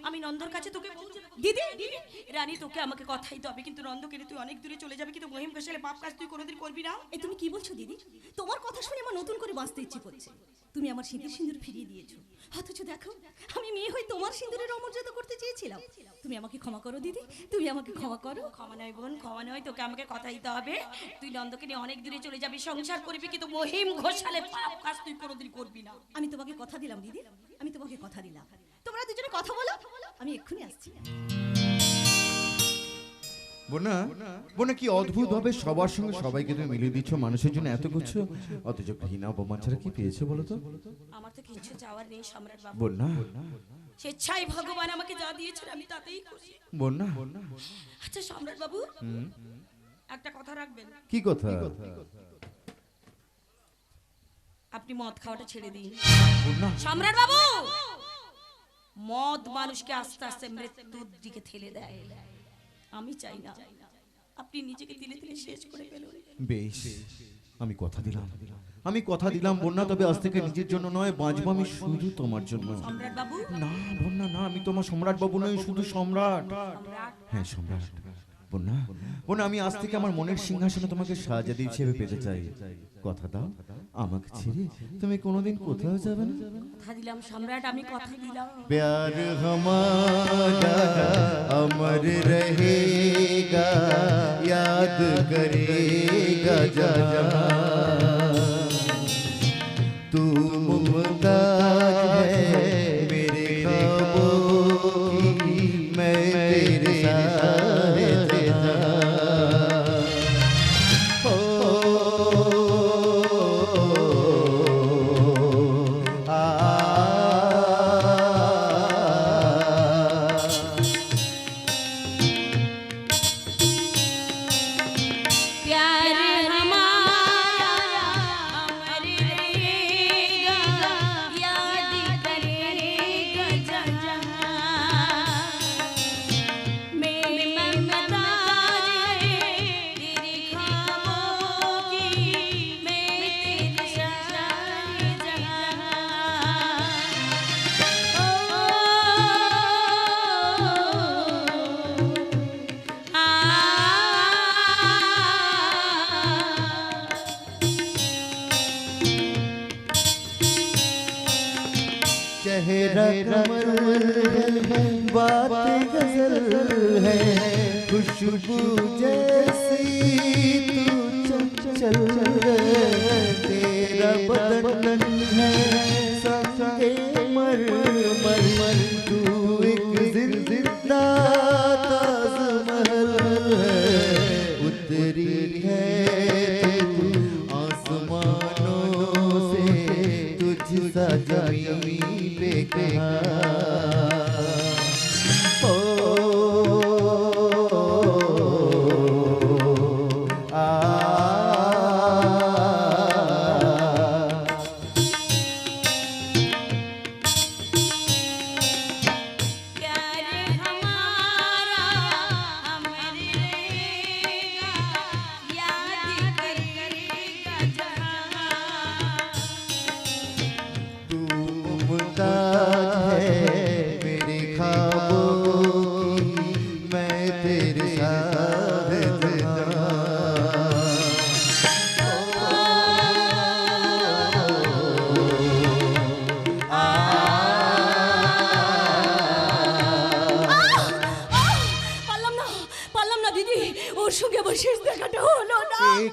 আমি নন্দর কাছে তোকে পৌঁছে দেব। দিদি, রানী, তোকে আমাকে কথা দিতে হবে, কিন্তু নন্দকে নিয়ে তুই অনেক দূরে চলে যাবে, কিন্তু মহিম ঘোষালে পাপ কাজ তুই কোনোদিন করবি না। এই তুমি কি বলছো দিদি? তোমার কথা শুনে আমার নতুন করে বাঁচতে ইচ্ছে করছে। তুমি আমার শীতের সিঁদুর ফিরিয়ে দিয়েছো, অথচ দেখো আমি মেয়ে হয়ে তোমার সিঁদুরের অমর্যাদা করতে চেয়েছিলাম। তুমি আমাকে ক্ষমা করো দিদি, তুমি আমাকে ক্ষমা করো। ক্ষমা নয় বোন, ক্ষমা নয়, তোকে আমাকে কথা দিতে হবে। তুই নন্দকে নিয়ে অনেক দূরে চলে যাবি, সংসার করবি, কিন্তু মহিম ঘোষালে পাপ কাজ তুই কোনোদিন করবি না। আমি তোমাকে কথা দিলাম দিদি, আমি তোমাকে কথা দিলাম। তোমরা দুজনে কথা বলো, আমি এক্ষুনি আসছি। বন্যা, বন্যা কি অদ্ভুত ভাবে সবার সঙ্গে সবাইকে তুমি মিলিয়ে দিচ্ছ, মানুষের জন্য এত করছো, অথচ ঘৃণা অপমান ছাড়া কি পেয়েছো বলো তো? আমার তো কিছু চাওয়ার নেই সম্রাট বাবু, বন্যা, স্বেচ্ছায় ভগবান আমাকে যা দিয়েছেন আমি তাতেই খুশি। বন্যা, আচ্ছা সম্রাট বাবু, একটা কথা রাখবেন। কি কথা? আপনি মদ খাওয়াটা ছেড়ে দিন বন্যা, সম্রাট বাবু। মদ মানুষকে আস্তে আস্তে মৃত্যুর দিকে ঠেলে দেয়, আমি চাই না আপনি নিজেকে দিলে দিলে শেষ করে ফেলুন। বেশ, আমি কথা দিলাম বন্যা, তবে আজ থেকে নিজের জন্য নয়, বাঁচবো আমি শুধু তোমার জন্য। সম্রাট বাবু, না বন্যা না, আমি তোমার সম্রাট বাবু নই, শুধু সম্রাট। সম্রাট, হ্যাঁ সম্রাট। বন্যা, বন্যা আমি আজ থেকে আমার মনের সিংহাসনে তোমাকে শাহজাদি হিসেবে পেতে চাই। কথা দাও, আমাকে ছেড়ে তুমি কোনোদিন কোথাও যাবে না। কথা দিলাম সম্রাট, আমি কথা দিলাম। प्यार हमारा अमर रहेगा, याद करेगा जहां। तू मुमताज है मेरे ख्वाबों की, मैं तेरे शाहजहां। प्यार हमारा अमर रहेगा, याद करेगा जहां। मेरी ममताज है तेरे ख्वाबों की, मैं तेरे शाहजहां। चेहरा कमल है, बात गजल है, खुशबू जैसी तू चंचल है। तेरा बदन है संगे मरमर, तू एक जिंदा ताजमहल है। उतरी है तू आसमानों से, तुझ सा जमी पे कहाँ। ओ आ प्यार हमारा अमर रहेगा, याद करेगा जहां। तू मुमताज है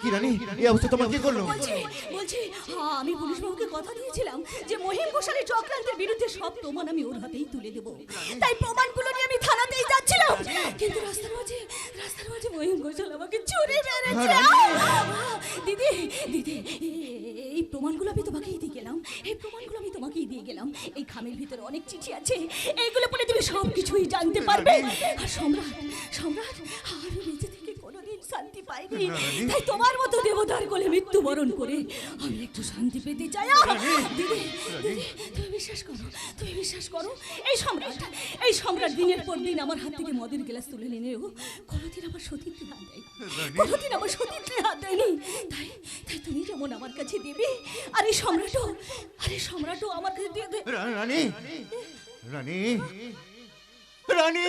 কি রানী এই অবস্থা তোমার কি করলো? বলছি বলছি হ্যাঁ, আমি পুলিশ বাবুকে কথা দিয়েছিলাম যে মহিম ঘোষালের চক্রান্তের বিরুদ্ধে সব প্রমাণ আমি ওর হাতেই তুলে দেবো। তাই প্রমাণগুলো নিয়ে আমি থানাতেই যাচ্ছিলাম, কিন্তু রাস্তার মাঝে মহিম ঘোষাল আমাকে ছুরি মেরেছে। দিদি দিদি এই প্রমাণগুলো আমি তোমাকেই দিয়ে গেলাম, এই খামের ভিতরে অনেক চিঠি আছে, এইগুলো পড়ে তুমি সব কিছুই জানতে পারবে। আর সম্রাট আর বেঁচে থেকে কোনোদিন শান্তি পাইনি, তাই তোমার মতো দেবতার কোলে মৃত্যুবরণ করে আমি একটু শান্তি পেতে চাই। দিদি দিদি তুমি বিশ্বাস করো এই সম্রাট দিনের পর দিন আমার হাত থেকে মদের গ্লাস তুলে নিলেও কোনোদিন আমার সতীত্বে হাত দেয়নি, তাই তুমি যেমন আমার কাছে দেবে আর এই সম্রাটও আমার কাছে দিয়ে দে। রানী রানী রানী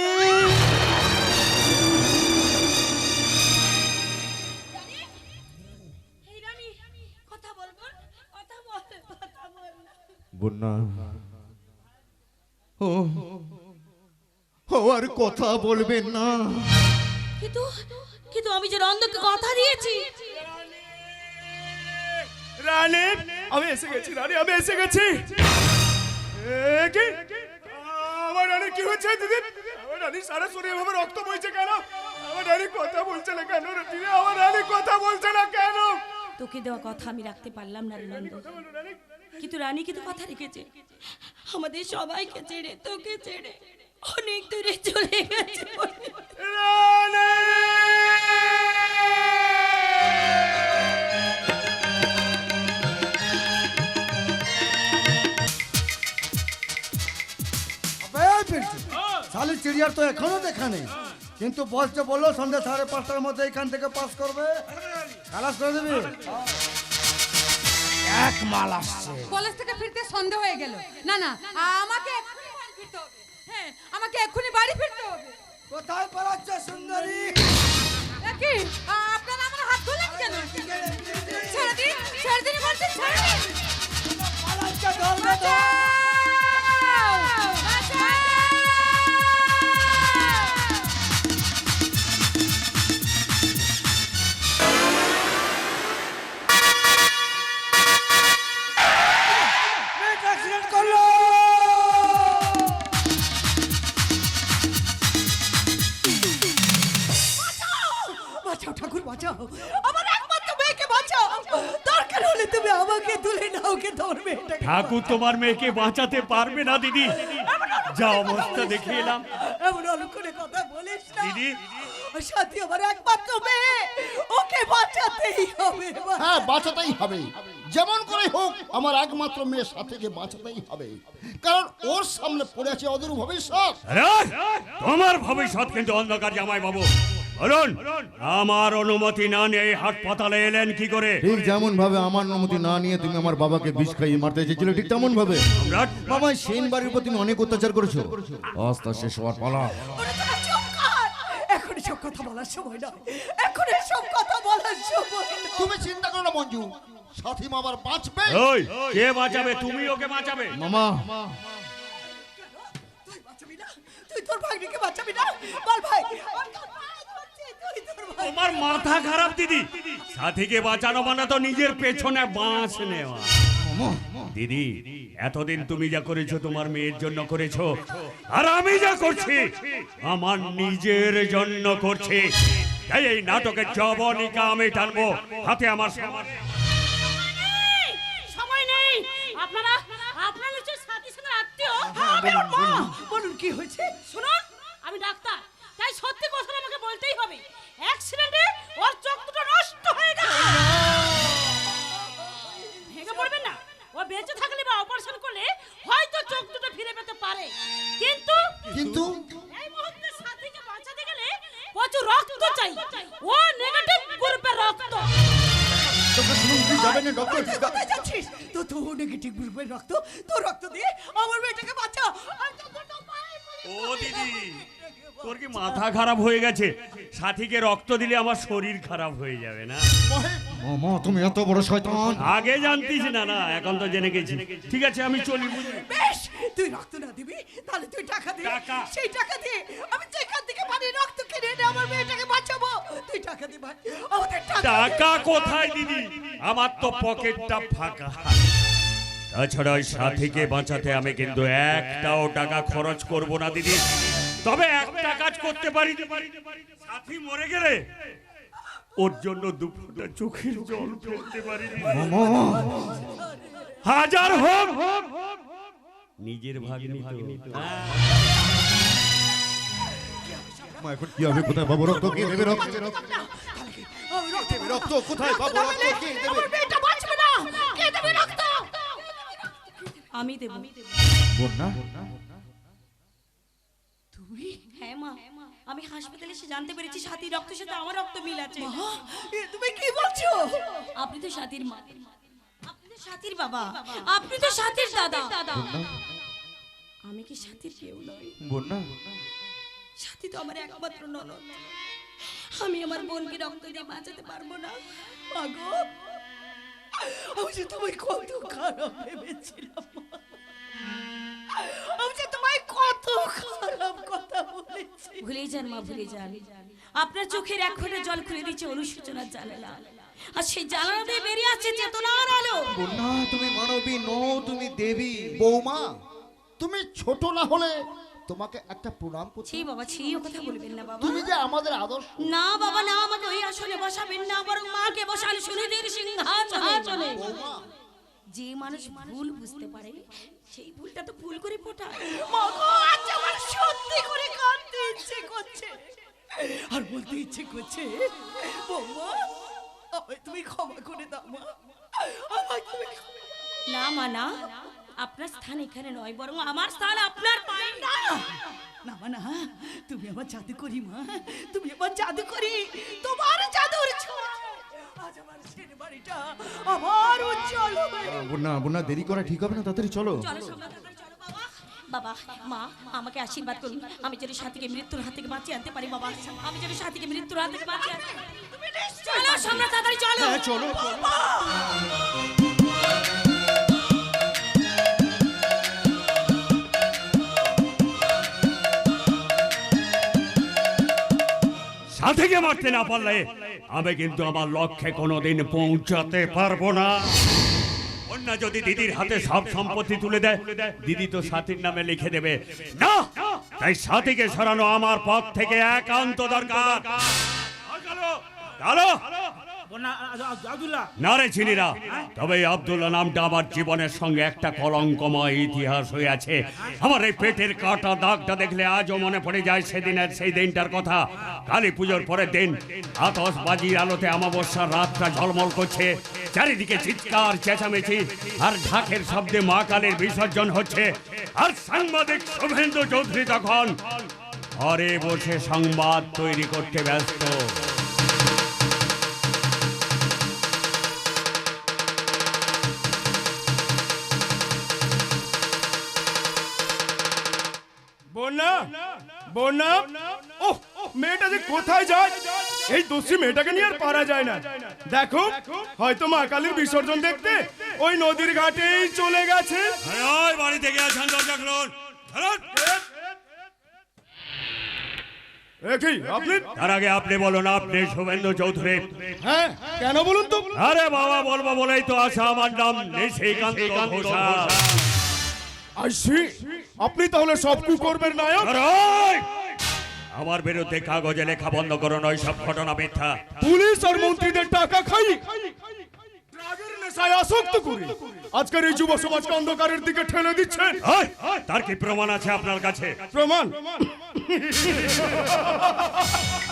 এই রানী কথা বল বন্যা ও ও আর কথা বলবেন না। কিন্তু আমি যে নন্দকে কথা দিয়েছি। রানী আমি এসে গেছি, আমি এসে গেছি। কি আমার রানী কি হচ্ছে দিদি? আমার রানী সারা শরীরে ভাবে রক্ত বইছে কেন? আমার রানী কথা বলছে না কেন? আমার রানী কথা বলছে না কেন? তোকে দেওয়া কথা আমি রাখতে পারলাম না রে নন্দ, কিন্তু রানী কিন্তু কথা রেখেছে, আমাদের সবাইকে ছেড়ে তোকে ছেড়ে অনেক দূরে চলে গেছে। শালি চিড়িয়ার তো এখনো দেখা নেই, কিন্তু বললো সন্ধ্যা 5:30টার মধ্যে এখান থেকে পাস করবে, খালাস করে দেবে। এক মাল আসছে। কলেজ থেকে ফিরতে সন্ধ্যা হয়ে গেল। না আমাকে এক্ষুনি বাড়ি ফিরতে হবে। হ্যাঁ আমাকে এক্ষুনি বাড়ি ফিরতে হবে। কোথায় পালাচ্ছ সুন্দরী? কি আপনারা আমার হাত ধরলেন কেন? ছেড়ে দিন বলছি, ছেড়ে দিন। পালাচ্ছ ধরবে তো। বাঁচাও ঠাকুর বাঁচাও, আমার একমাত্র মেয়েকে বাঁচাও, দরকার হলে তুমি আমাকে তুলে নাও, কে ধরবে? ঠাকুর তোমার মেয়েকে বাঁচাতে পারবে না দিদি, যা অবস্থা দেখে এলাম। এমন অলক্ষণে কথা বলিস না দিদি। সাথী আমার একমাত্র মেয়ে, ওকে বাঁচাতেই হবে। হ্যাঁ বাঁচাতেই হবে, যেমন করে হোক আমার একমাত্র মেয়ের সাথীকে বাঁচাতেই হবে, কারণ ওর সামনে পড়ে আছে অদূর ভবিষ্যৎ। তোমার ভবিষ্যৎ কিন্তু অন্ধকার জামাই বাবু। বলুন, আমার অনুমতি না নিয়ে হাসপাতালে এলেন কি করে? ঠিক যেমন ভাবে আমার অনুমতি না নিয়ে তুমি আমার বাবাকে বিষ খাইয়ে মারতে চেয়েছিলে, ঠিক তেমন ভাবে বাবা সেন বাড়ির উপর তুমি অনেক অত্যাচার করেছো। আস্তে শেষ হওয়ার পালা। এখন সব কথা বলার সময় নয়, এখন সব কথা বলার সময় নয়। তুমি চিন্তা করো না মঞ্জু, সাথী মামার বাঁচবে। ওই কে বাঁচাবে? তুমি ওকে বাঁচাবে। মামা তুই বাঁচাবি না, তুই তোর ভাগ্নিকে বাঁচাবি না, বল ভাই। তোমার মাথা খারাপ দিদি, সাথীকে বাঁচানো মানে তো নিজের পেছনে বাঁশ নেওয়া। দিদি এতদিন তুমি যা করেছো তোমার মেয়ের জন্য করেছো, আর আমি যা করছি আমার নিজের জন্য করছি। তাই এই নাটকের জবনিকা আমি টানবো, হাতে আমার সময় নেই। আপনারা নিশ্চয়ই সাথীর সঙ্গে আত্মীয়। বলুন কি হয়েছে? শুনুন, আমি ডাক্তার, তাই সত্যি কথা আমাকে বলতেই হবে। অ্যাক্সিডেন্টে ওর চোখ দুটো নষ্ট হয়ে গেছে। ভেঙে পড়বেন না, ও বেঁচে থাকলে বা অপারেশন করলে হয়তো চোখ দুটো ফিরে পেতে পারে, কিন্তু এই মুহূর্তে সাথীকে বাঁচাতে গেলে প্রচুর রক্ত চাই। ও নেগেটিভ গ্রুপের রক্ত। যাবেন না ডক্টর? কোথায় যাচ্ছিস? তো নেগেটিভ গ্রুপের রক্ত, তোর রক্ত দিয়ে আমার মেয়েটাকে বাঁচা। ও দিদি, তোর কি মাথা খারাপ হয়ে গেছে? সাথীকে রক্ত দিলে আমার শরীর খারাপ হয়ে যাবে না? মহিম মামা তুমি এত বড় শয়তান। আগে জানতিস না, না এখন তো জেনে গেছি। ঠিক আছে আমি চলি, বুঝলি? বেশ, তুই রক্ত না দিবি তাহলে তুই টাকা দে। টাকা? সেই টাকা দিয়ে আমি যেখান থেকে পারি রক্ত কিনে এনে আমার মেয়েটাকে বাঁচাবো। তুই টাকা দে ভাই, আমাদের টাকা কোথায় দিদি? আমার তো পকেটটা ফাঁকা। তাছাড়া ওই সাথীকে বাঁচাতে আমি কিন্তু একটাও টাকা খরচ করব না দিদি। তবে একটা কাজ করতে পারি, সাথী মরে গেলে ওর জন্য দুপুরটা চোখের জল ফেলতে পারি দিদি। মামা হাজার হোক নিজের ভাগ্নি তো। মা এখন কি হবে? কোথায় পাবো রক্ত? কে দেবে রক্ত? রক্ত কোথায় পাবো? রক্ত কে দেবে? আমার মেয়েটা বাঁচবে না। কে দেবে রক্ত? আমি দেব। বন্যা তুমি? হ্যাঁ মা, আমি হাসপাতালে এসে জানতে পেরেছি সাথীর রক্তের সাথে আমার রক্ত মিল আছে। এ তুমি কি বলছো? আপনি তো সাথীর মা, আপনি তো সাথীর বাবা, আপনি তো সাথীর দাদা। আমি কি সাথীর কেউ নই? বন্যা সাথী তো আমার একমাত্র ননদ। আমি আমার বোনকে রক্ত দিয়ে বাঁচাতে পারবো না। মাগো, আমি যে তোমায় কত খারাপ ভেবেছিলাম। আমি যে তোমায় কত খারাপ কথা বলেছি। ভুলে যান মা, ভুলে যান। আপনার চোখের এক ফোঁটা জল খুলে দিচ্ছে অনুশোচনার জানালা, আর সেই জানালা দিয়ে বেরিয়ে আসছে চেতনার আলো। বন্যা তুমি মানবী নও, তুমি দেবী। বৌমা, তুমি ছোট না হলে তোমাকে একটা প্রণাম করছি। ছি বাবা, ছি, ও কথা বলবেন না বাবা। তুমি যে আমাদের আদর্শ। না বাবা না, আমাকে ওই আসনে বসাবেন না, বরং মাকে বসান সুনিধির সিংহাসনে। বৌমা, যে মানুষ ভুল বুঝতে পারে সেই ভুলটা তো ভুল করে ফোটায়। মাগো, আজ আমার সত্যি করে কাঁদতে ইচ্ছে করছে আর বলতে ইচ্ছে করছে, বৌমা আমায় তুমি ক্ষমা করে দাও মা, আমায় তুমি না মা না, আপনার স্থান এখানে নয়, বরং আমার স্থান আপনার পায়ে। না না মা না, তুমি আমার জাদু করি মা, তুমি আমার জাদু করি, তোমার জাদুর ছোঁয়া আজ আমার ছেলে বাড়িটা আবার উজ্জ্বল হবে। বন্যা বন্যা দেরি করা ঠিক হবে না, তাড়াতাড়ি চলো। চলো সামনে তাড়াতাড়ি চলো বাবা। বাবা মা আমাকে আশীর্বাদ করুন, আমি যেন সাথীকে মৃত্যুর হাত থেকে বাঁচিয়ে আনতে পারি। বাবা আমি যেন সাথীকে মৃত্যুর হাত থেকে বাঁচিয়ে আনতে পারি। চলো সামনে তাড়াতাড়ি চলো। হ্যাঁ চলো। সাথীকে মারতে না পারলে আমি কিন্তু আমার লক্ষ্যে কোনোদিন পৌঁছাতে পারবো না। অন্য যদি দিদির হাতে সব সম্পত্তি তুলে দেয়, দিদি তো সাথীর নামে লিখে দেবে। না, তাই সাথীকে সরানো আমার পথ থেকে একান্ত দরকার। হ্যালো, না রে চিনি না, তবে এই আব্দুল্লাহ নামটা আমার জীবনের সঙ্গে একটা কলঙ্কময় ইতিহাস হয়ে আছে। আমার এই পেটের কাটা দাগটা দেখলে আজও মনে পড়ে যায় সেদিনের সেই দিনটার কথা। কালী পুজোর পরের দিন আতশবাজির আলোতে অমাবস্যার রাতটা ঝলমল করছে, চারিদিকে চিৎকার চেঁচামেচি আর ঢাকের শব্দে মা কালীর বিসর্জন হচ্ছে। আর সাংবাদিক শুভেন্দু চৌধুরী তখন ঘরে বসে সংবাদ তৈরি করতে ব্যস্ত। বন্যা, বন্যা, ওহ মেয়েটা যে কোথায় যায়? এই দোষী মেয়েটাকে নিয়ে আর পারা যায় না। দেখো হয়তো মা কালীর বিসর্জন দেখতে ওই নদীর ঘাটেই চলে গেছে। ওই বাড়ি থেকে আছেন, দরজা খুলুন। কি আপনি? তার আগে আপনি বলুন, আপনি শুভেন্দু চৌধুরী? হ্যাঁ, কেন বলুন তো? আরে বাবা বলবো বলেই তো আসা, আমার নাম নিশিকান্ত ঘোষাল। আইসি, আপনি তাহলে সব কুকর্মের নায়ক? আমার বিরুদ্ধে কাগজে লেখা বন্ধ করুন, ওই সব ঘটনা মিথ্যা। পুলিশ আর মন্ত্রীদের টাকা খাই, ড্রাগের নেশায় আসক্ত করে আজকের এই যুব সমাজকে অন্ধকারের দিকে ঠেলে দিচ্ছেন। তার কি প্রমাণ আছে আপনার কাছে? প্রমাণ?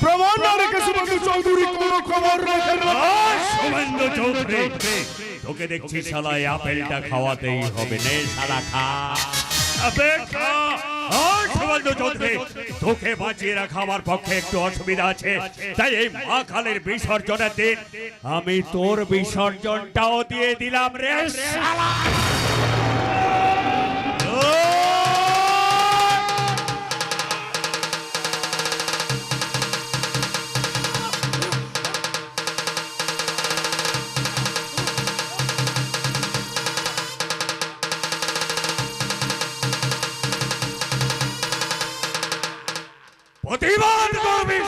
প্রমাণ না রেখে শুভেন্দু চৌধুরী কোনো খবর রাখেন না। শুভেন্দু চৌধুরী, তোকে দেখছি শালা এই আপেলটা খাওয়াতেই হবে। নে শালা খা, আপেল খা। শুভেন্দু চৌধুরী, তোকে বাঁচিয়ে রাখা আমার পক্ষে একটু অসুবিধা আছে, তাই এই মা কালীর বিসর্জনের দিন আমি তোর বিসর্জনটাও দিয়ে দিলাম রে শালা। প্রমাণ করবি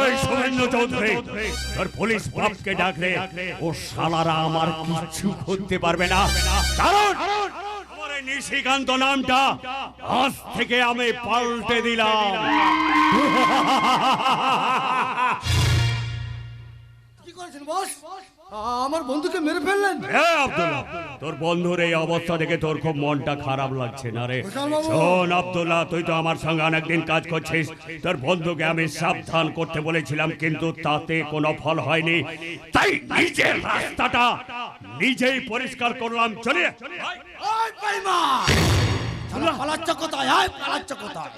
ওই শুভেন্দু চৌধুরী তোর পুলিশ বাপকে ডাকলে ও শালারা আমার কিচ্ছু করতে পারবে না, কারণ আমার এই নিশিকান্ত নামটা আজ থেকে আমি পাল্টে দিলাম। কি করেছেন বস? আমার বন্ধুকে মেরে ফেললেন? আব্দুল্লাহ, তোর বন্ধুর এই অবস্থা দেখে তোর খুব মনটা খারাপ লাগছে না রে? শোন আব্দুল্লাহ, তুই তো আমার সঙ্গে অনেকদিন কাজ করছিস, তোর বন্ধুকে আমি সাবধান করতে বলেছিলাম, কিন্তু তাতে কোনো ফল হয়নি, তাই নিজের রাস্তাটা নিজেই পরিষ্কার করলাম। চলে পালাচ্ছ কোথায়? পালাচ্ছ কোথায়?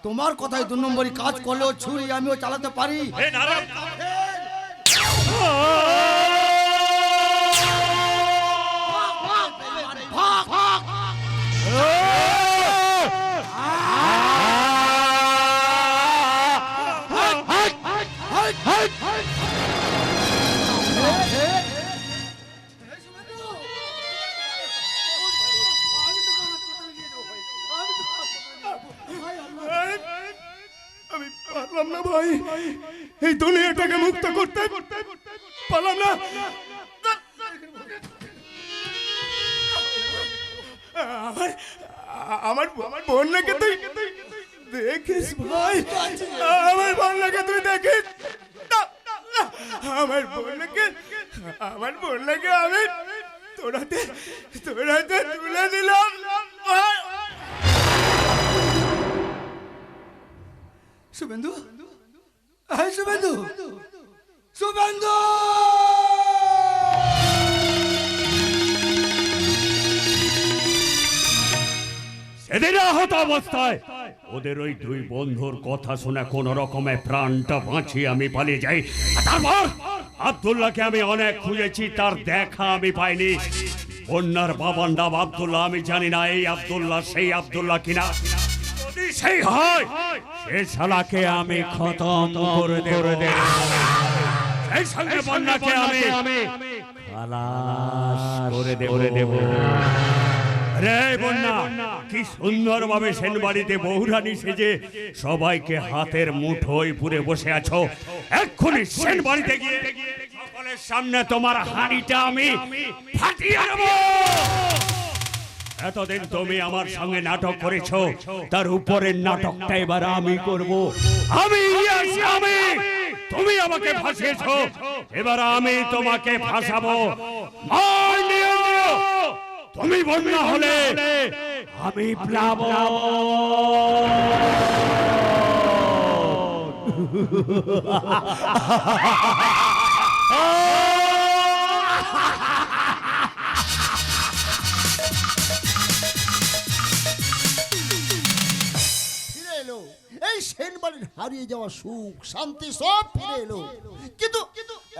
তোমার কথায় 2 নম্বরই কাজ করলেও ছুরি আমিও চালাতে পারি। আমি পারলাম না ভাই, এই দুনিয়াটাকে মুক্ত করতে পারলাম না। আমার বন্যাকে তুই দেখিস ভাই, আমার বন্যাকে তুই দেখিস, আমার বন্যাকে আমি তোরাতে তুলে দিলাম। শুভেন্দু, শুভেন্দু, শুভেন্দু! সেদিন আহত অবস্থায় ওদের ওই 2 বন্ধুর কথা শুনে কোন রকমে প্রাণটা বাঁচিয়ে আমি পালিয়ে যাই। তারপর আব্দুল্লাহকে আমি অনেক খুঁজেছি, তার দেখা আমি পাইনি। বন্যার বাবার নাম আব্দুল্লাহ, আমি জানি না এই আব্দুল্লাহ সেই আব্দুল্লাহ কিনা। যদি সেই হয় সে শালাকে আমি খতম করে দেব, সেই সঙ্গে বন্যাকে আমি খালাস করে দেব। রে বন্যা, কি সুন্দর ভাবে সেন বাড়িতে বহুরানী সেজে সবাইকে হাতের মুঠোয় পুরে বসে আছো, এক্ষুনি সেন বাড়িতে গিয়ে সকলের সামনে তোমার হাঁড়িটা আমি ফাটিয়ে দেব। এতদিন তুমি আমার সঙ্গে নাটক করেছো, তার উপরের নাটকটা এবার আমি করব। তুমি আমাকে ফাঁসিয়েছো, এবার আমি তোমাকে ফাঁসাবো। তুমি বন্যা হলে আমি প্লাবন। ফিরে এলো এই সেন বাড়ির হারিয়ে যাওয়া সুখ শান্তি সব ফিরে এলো, কিন্তু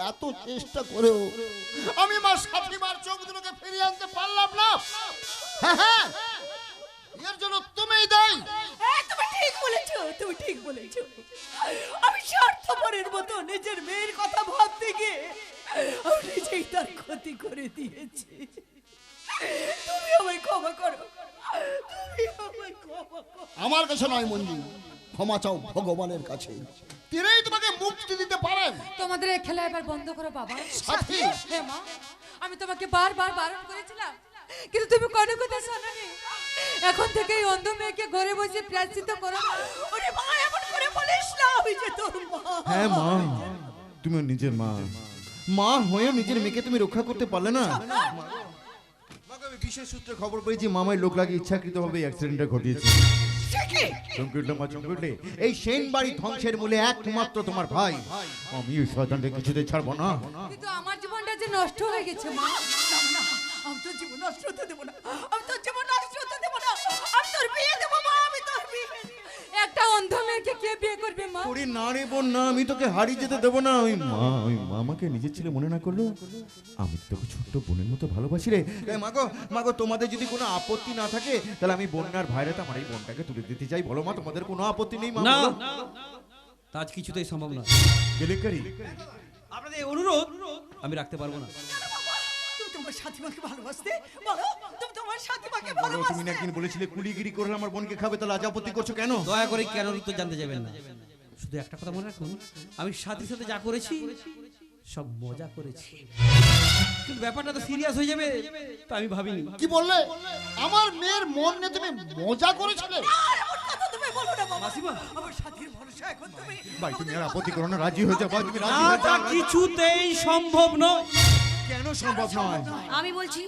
এত চেষ্টা করেও আমি আমার সাথীমার চোখ দুটোকে ফিরিয়ে আনতে পারলাম না। হ্যাঁ, এর জন্য তুমিই দায়ী। তুমি ঠিক বলেছো, তুমি ঠিক বলেছো। আমি স্বার্থপরের মতো নিজের মেয়ের কথা ভাবতে গিয়ে আমি নিজেই তার ক্ষতি করে দিয়েছি। তুমি আমায় ক্ষমা করো, তুমি আমায় ক্ষমা করো। আমার কাছে নয় মঞ্জু, ক্ষমা চাও ভগবানের কাছে, তিনিই তোমাকে মুক্তি দিতে পারেন। তোমাদের এই খেলা এবার বন্ধ করো বাবা। সাথী, হ্যাঁ মা, আমি তোমাকে বারবার বারণ করেছিলাম, কিন্তু তুমি কোনো কথা শোনোনি। এখন থেকে এই অন্ধ মেয়েকে ঘরে বসে প্রায়শ্চিত্ত করো। ওরে মা, এমন করে বলিস না, আমি যে তোর মা। হ্যাঁ মা, তুমি নিজের মা হয়ে নিজের মেয়েকে তুমি রক্ষা করতে পারলে না। আমি বিশেষ সূত্রে খবর পেয়েছি মামাই লোক লাগিয়ে ইচ্ছাকৃতভাবে অ্যাক্সিডেন্টটা ঘটিয়েছে। এই সেন বাড়ি ধ্বংসের মূলে একমাত্র তোমার ভাই। আমি এই শয়তানকে কিছুতে ছাড়বো না। কিন্তু আমার জীবনটা যে নষ্ট হয়ে গেছে মা। আমি তোর জীবন নষ্ট হতে দেবো না, আমি তোর জীবন নষ্ট হতে দেবো না। আমি তোর বিয়ে দেবো মা, আমি তোর বিয়ে। একটা অন্ধ মেয়েকে কে বিয়ে করবে মা? ওরে না রে বোন না, আমি তোকে হারিয়ে যেতে দেবো না। ওই মা আমাকে নিজের ছেলে মনে না করলো, আমি তোকে ছোট্ট বোনের মতো ভালোবাসি রে। মাগো তোমাদের যদি কোনো আপত্তি না থাকে তাহলে আমি বন্যার ভাইরাতে আমার এই বোনটাকে তুলে দিতে চাই। বলো মা, তোমাদের কোনো আপত্তি নেই? মা না, আজ কিছুতেই সম্ভব না। কেলেঙ্কারি আপনাদের অনুরোধ আমি রাখতে পারবো না। তুমি তো তোমার সাথীমাকে ভালোবাসতে? বলো, তুমি তোমার সাথীমাকে বলো, তুমি ভালোবাসতে? না একদিন বলেছিলে কুলিগিরি করলে আমার বোনকে খাবে, তাহলে আজ আপত্তি করছো কেন? দয়া করে কেন উত্তর জানতে যাবেন না, শুধু একটা কথা মনে রাখুন, আমি সাথীর সাথে যা করেছি সব মজা করেছি, কিন্তু ব্যাপারটা তো সিরিয়াস হয়ে যাবে তা আমি ভাবিনি। কি বললে? আমার মেয়ের মন নিয়ে তুমি মজা করেছিলে? আর এমন কথা তুমি বলো না বাবা। মাসিমা, আমার সাথীর ভরসা এখন তুমি। ভাই তুমি আর আপত্তি করো না, রাজি হয়ে যাও ভাই, তুমি রাজি না, হয়ে তা যাও। কিছুতেই সম্ভব নয়। কেন সম্ভব নয়? আমি বলছি,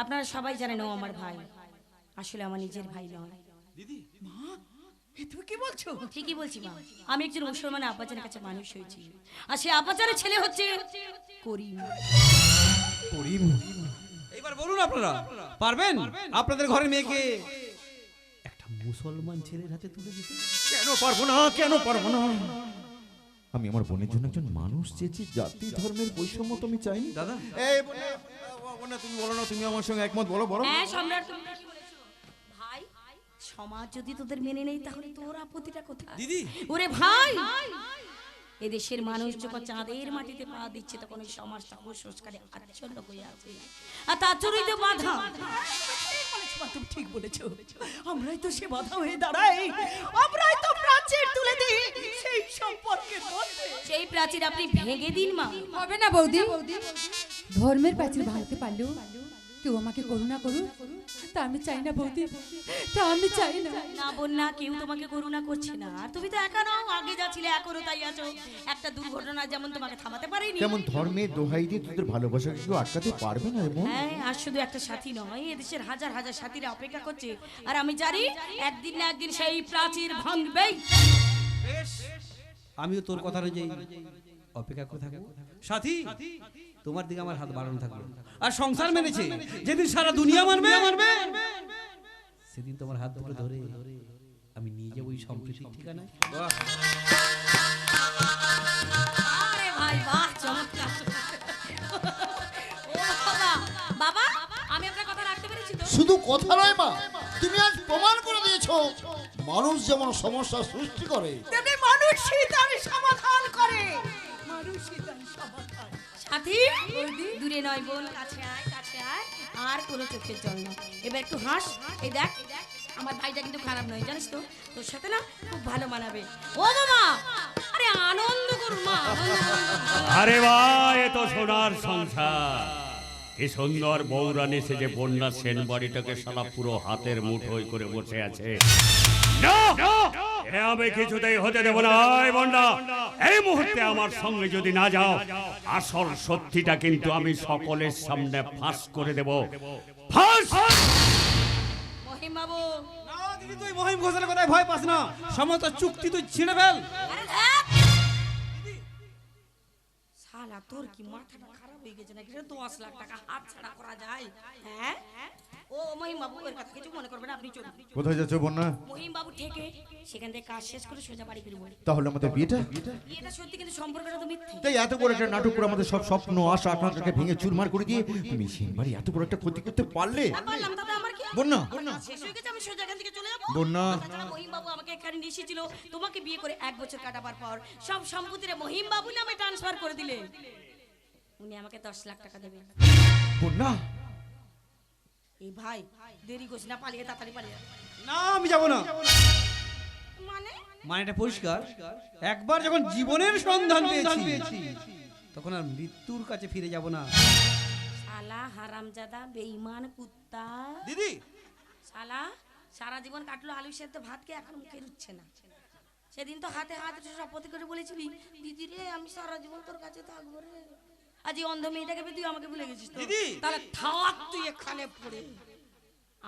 আপনারা সবাই জানেন ও আমার ভাই, আসলে আমার নিজের ভাই নয়। এ তুমি কি বলছো? ঠিকই বলছি মা, আমি একজন মুসলমান আব্বাজানের কাছে মানুষ হয়েছি, আর সে আব্বাজানের ছেলে হচ্ছে করিম। করিম? এবার বলুন আপনারা পারবেন আপনাদের ঘরের মেয়েকে একটা মুসলমান ছেলের হাতে তুলে দিতে? কেন পারবো না, কেন পারবো না? আমি আমার বোনের জন্য একজন মানুষ চেয়েছি, জাতি ধর্মের বৈষম্য তো আমি চাইনি। দাদা, এই বোনা, তুমি বলো না, তুমি আমার সঙ্গে একমত, বলো বলো। হ্যাঁ সম্রাট, তুমি কি বলেছো? ভাই, সমাজ যদি তোদের মেনে নেই তাহলে তোর আপত্তিটা কোথায়? দিদি, ওরে ভাই, এদেশের মানুষ যখন চাঁদের মাটিতে পা দিচ্ছে তখন ওই সমাজটা কুসংস্কারে আচ্ছন্ন হয়ে আছে, আর তার জন্যই তো বাধা। ঠিক বলেছো মা, তুমি ঠিক বলেছো। আমরাই তো সে বাধা হয়ে দাঁড়াই, আমরাই তো প্রাচীর তুলে দিই সেই সম্পর্কের মধ্যে। সেই প্রাচীর আপনি ভেঙে দিন মা। হবে না বৌদি, ধর্মের প্রাচীর ভাঙতে পারলেও কেউ আমাকে করুণা করুক তা আমি চাই না বৌদি, তা আমি চাই না। না বোন না, কেউ তোমাকে করুণা করছে না, আর তুমি তো একা নও, আগে যা ছিলে এখনো তাই আছো। একটা দুর্ঘটনা যেমন তোমাকে থামাতে পারেনি, তেমন ধর্মের দোহাই দিয়ে তোদের ভালোবাসাকে কেউ আটকাতে পারবে না রে বোন। হ্যাঁ, আর শুধু একটা সাথী নয়, এদেশের হাজার হাজার সাথীরা অপেক্ষা করছে, আর আমি জানি একদিন না একদিন সেই প্রাচীর ভাঙবেই। আমিও তোর কথা অনুযায়ী অপেক্ষা করে থাকবো। সাথী, তোমার দিকে আমার হাত বাড়ানো থাকলো, আর সংসার মেনেছে যেদিন সারা দুনিয়া মানবে সেদিন তোমার হাত দুটো ধরে আমি নিয়ে যাবো ওই সম্প্রীতির ঠিকানায়। আরে ভাই বাহ, চমৎকার। ও বাবা, বাবা আমি আপনার কথা রাখতে পেরেছি তো? শুধু কথা নয় মা, তুমি আজ প্রমাণ করে দিয়েছো মানুষ যেমন সমস্যা সৃষ্টি করে তেমনি মানুষই তার সমাধান করে। মানুষই তার সমাধান। সাথী, দূরে নয় বোন, কাছে আয়, কাছে আয়, আর কোনো চোখের জল না। এবার একটু হাস, এই দেখ আমার ভাইটা কিন্তু খারাপ নয়, জানিস তো, তোর সাথে না খুব ভালো মানাবে। ও বাবা, আরে আনন্দ করুন মা, আনন্দ করুন। আরে ভাই, এ তো সোনার সংসার। কি সুন্দর বৌরানী সে যে বন্যা সেন বাড়িটাকে সারা পুরো হাতের মুঠোয় করে বসে আছে। না, এ আমি কিছুতেই হতে দেব না। এই বন্যা, এই মুহূর্তে আমার সঙ্গে যদি না যাও, আসল সত্যিটা কিন্তু আমি সকলের সামনে ফাঁস করে দেব। ফাঁস! মহিম বাবু, না দিদি, তুই মহিম ঘোষণার কথায় ভয় পাস না, সমস্ত চুক্তি তুই ছিঁড়ে ফেল। আরে ধ্যাৎ! শালা তোর কি মাথাটা খারাপ হয়ে গেছে নাকি? 10 লাখ টাকা হাত ছাড়া করা যায়? হ্যাঁ, ও মহিম বাবু, এর কথা কিছু মনে করবেন, আপনি চলুন। কোথায় যাচ্ছ বন্যা? মহিম বাবু থেকে সেখান থেকে কাজ শেষ করে সোজা বাড়ি ফিরবো। তাহলে আমাদের বিয়েটা? এটা সত্যি, কিন্তু সম্পর্কটা তো মিথ্যে। তাই এত বড় একটা নাটক করে আমাদের সব স্বপ্ন আশা আকাঙ্ক্ষাকে ভেঙে চুরমার করে দিয়ে তুমি সেন বাড়ি এত বড় একটা ক্ষতি করতে পারলে? না পারলাম, তাতে আমার কি? বন্যা, শেষ হয়ে গেছে, আমি সোজা এখান থেকে চলে যাবো। বন্যা। তাছাড়া মহিম বাবু আমাকে এখানে নিয়ে এসেছিল তোমাকে বিয়ে করে 1 বছর কাটাবার পর সব সম্পত্তিরে মহিম বাবু নামে ট্রান্সফার করে দিলে। উনি আমাকে 10 লাখ টাকা দেবেন। বন্যা, এই ভাই, দেরি করিস না, পালিয়ে তাড়াতাড়ি পালিয়ে। না, আমি যাব না। মানে মানেটা পরিষ্কার, একবার যখন জীবনের সন্ধান পেয়েছি তখন আর মৃত্যুর কাছে ফিরে যাব না। শালা হারামজাদা বেঈমান কুত্তা। দিদি, শালা সারা জীবন কাটলো আলু সেদ্ধ ভাত খেয়ে এখন মুখে রুচ্ছে না। সেদিন তো হাতে হাত শপথ করে বলেছিলি, দিদি রে আমি সারা জীবন তোর কাছে থাকবো রে। আজ এই অন্ধ মেয়েটাকে তুই আমাকে ভুলে গেছিস তো? দিদি! তাহলে থাক তুই এখানে পড়ে,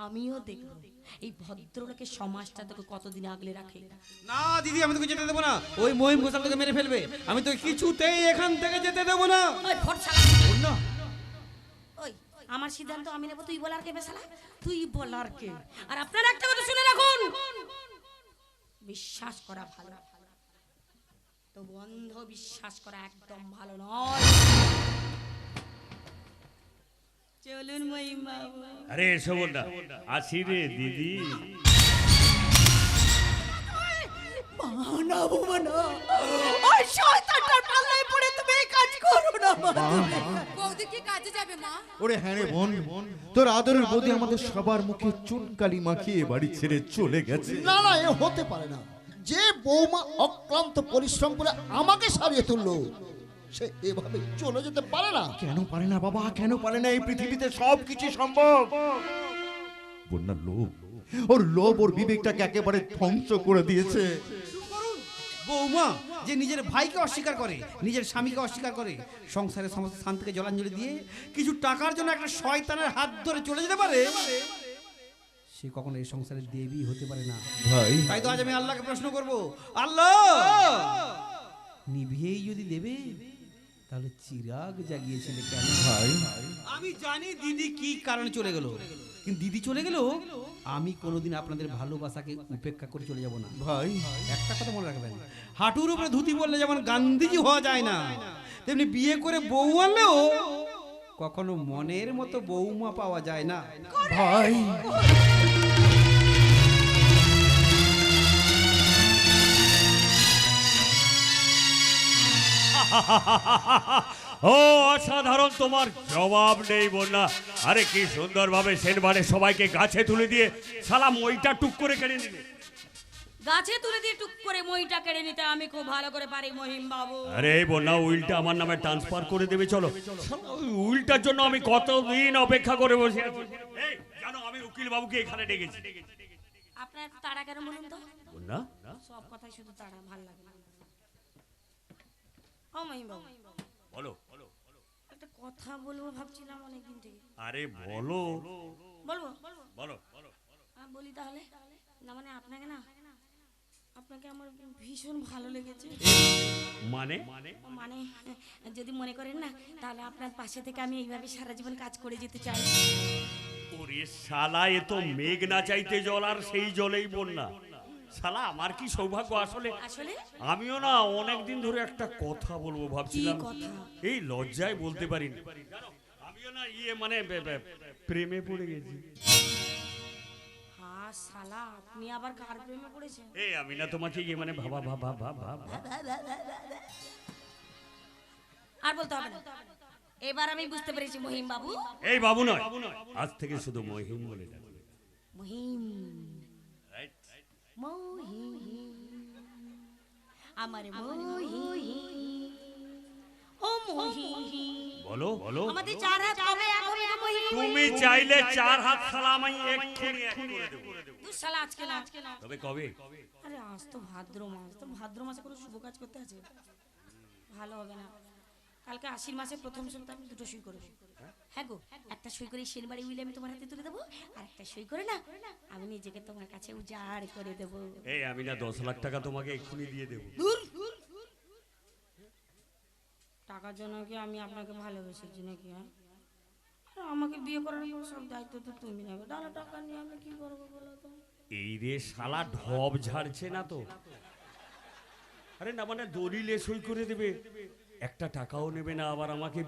আমিও দেখবো এই ভদ্রলোকের সমাজটা তোকে কতদিন আগলে রাখে। না দিদি, আমি তোকে যেতে দেবো না। ওই মহিম ঘোষাল তোকে মেরে ফেলবে, আমি তোকে কিছুতেই এখান থেকে যেতে দেবো না। ওই ফট শালা, বন্যা, ওই আমার সিদ্ধান্ত আমি নেবো, তুই বলার কে বেশালা? তুই বলার কে? আর আপনারা একটা কথা শুনে রাখুন, বিশ্বাস করা ভালো, তো বন্ধ বিশ্বাস করা একদম ভালো নয়। চলুন মহিম বাবু। আরে এসো বন্যা, আসি রে দিদি। না বাবা না, ওই শয়তানটার পাল্লায় পড়ে তুমি এই কাজ করো না মা। বৌদি কি কাজে যাবে মা? ওরে হ্যাঁ রে বোন, তোর আদরের বৌদি আমাদের সবার মুখে চুনকালি মাখিয়ে বাড়ি ছেড়ে চলে গেছে। না না, এ হতে পারে না। যে বৌমা অক্লান্ত পরিশ্রম করে আমাকে সারিয়ে তুললো, সে এভাবে চলে যেতে পারে না। কেন পারে না বাবা, কেন পারে না? এই পৃথিবীতে সব কিছু সম্ভব। বন্যার লোভ, ওর লোভ ওর বিবেকটাকে একেবারে ধ্বংস করে দিয়েছে। বৌমা যে নিজের ভাইকে অস্বীকার করে, নিজের স্বামীকে অস্বীকার করে, সংসারের সমস্ত শান্তিকে জলাঞ্জলি দিয়ে কিছু টাকার জন্য একটা শয়তানের হাত ধরে চলে যেতে পারে, সে কখনো এই সংসারের দেবী হতে পারে না ভাই। তাই তো আজ আমি আল্লাহকে প্রশ্ন করব, আল্লাহ নিভিয়েই যদি দেবে তাহলে চিরাগ জাগিয়েছিলে কেন? ভাই আমি জানি দিদি কি কারণে চলে গেল, কিন্তু দিদি চলে গেল আমি কোনোদিন আপনাদের ভালোবাসাকে উপেক্ষা করে চলে যাব না। ভাই একটা কথা মনে রাখবেন, হাঁটুর উপরে ধুতি বললে যেমন গান্ধীজি হওয়া যায় না, তেমনি বিয়ে করে বউ আনলেও কখনো মনের মতো বৌমা পাওয়া যায় না। ভাই ও অসাধারণ, তোমার জবাব নেই বন্যা। আরে কি সুন্দরভাবে সেনবারে সবাইকে গাছে তুলে দিয়ে শালা মইটা টুক করে কেড়ে নিলে। গাছে তুলে দিয়ে টুক করে মইটা কেড়ে নিতে আমি খুব ভালো করে পারি মহিম বাবু। আরে এই বন্যা, উইলটা আমার নামে ট্রান্সফার করে দেবে চলো। শালা, ওই উইলটার জন্য আমি কতদিন অপেক্ষা করে বসে আছি। এই জানো, আমি উকিল বাবুকে এখানে ডেকেছি। আপনার এত তাড়া কেন বলুন তো? বন্যা সব কথাই শুধু তাড়া, ভাল লাগে না। ও মহিম বাবু, বলো। একটা কথা বলবো ভাবছিলাম অনেকদিন থেকে। আরে বলো বলবো? বলো। বলি তাহলে। না মানে আপনাকে না, আপনাকে আমার ভীষণ ভালো লেগেছে। মানে মানে যদি মনে করেন না, তাহলে আপনার পাশে থেকে আমি এইভাবে সারা জীবন কাজ করে যেতে চাই। ওরে শালা, এ তো মেঘ না চাইতে জল আর সেই জলেই বন্যা। শালা আমার কি সৌভাগ্য আসলে। আসলে আমিও না অনেকদিন ধরে একটা কথা বলবো ভাবছিলাম, কি কথা? এই লজ্জায় বলতে পারিনি। আমিও না মানে প্রেমে পড়ে গেছি। হ্যাঁ শালা, আপনি আবার কার প্রেমে পড়েছেন? এই আমি না তোমাকে মানে ভাবা। আর বলতে হবে না, এবার আমি বুঝতে পেরেছি মহিম বাবু। এই বাবু নয়, আজ থেকে শুধু মহিম বলে ডাকবে। মহিম, মহিম, আমার মহিম, ও মহিম। বলো। আমাদের চার হাত কবে এক হবে গো মহিম? তুমি চাইলে 4 হাত শালা আমি এক্ষুনি এক করে দেবো। দু শালা আজকে না। তবে কবে? আরে আজ তো ভাদ্র মাস, তো ভাদ্র মাসে কোনো শুভ কাজ করতে আছে? ভালো হবে না। কালকে আশ্বিন মাসের প্রথম সপ্তাহে আমি দুটো সই করবো। হ্যাঁ গো, একটা সই করে সেনবাড়ি উইলে আমি তোমার হাতে তুলে দেবো, আর একটা সই করে না আমি নিজেকে তোমার কাছে উজাড় করে দেবো। এই আমি না 10 লাখ টাকা তোমাকে এক্ষুনি দিয়ে দেবো। টাকার জন্য কি আমি আপনাকে ভালোবেসেছি নাকি? হ্যাঁ, আমাকে বিয়ে করার পর সব দায়িত্ব তো তুমি নেবে, তাহলে টাকা নিয়ে আমি কি করবো বলো তো? এই রে শালা, ঢব ঝাড়ছে না তো? আরে না মানে দলিলে সই করে দেবে, একটা টাকাও নেবে না, আবার আমাকে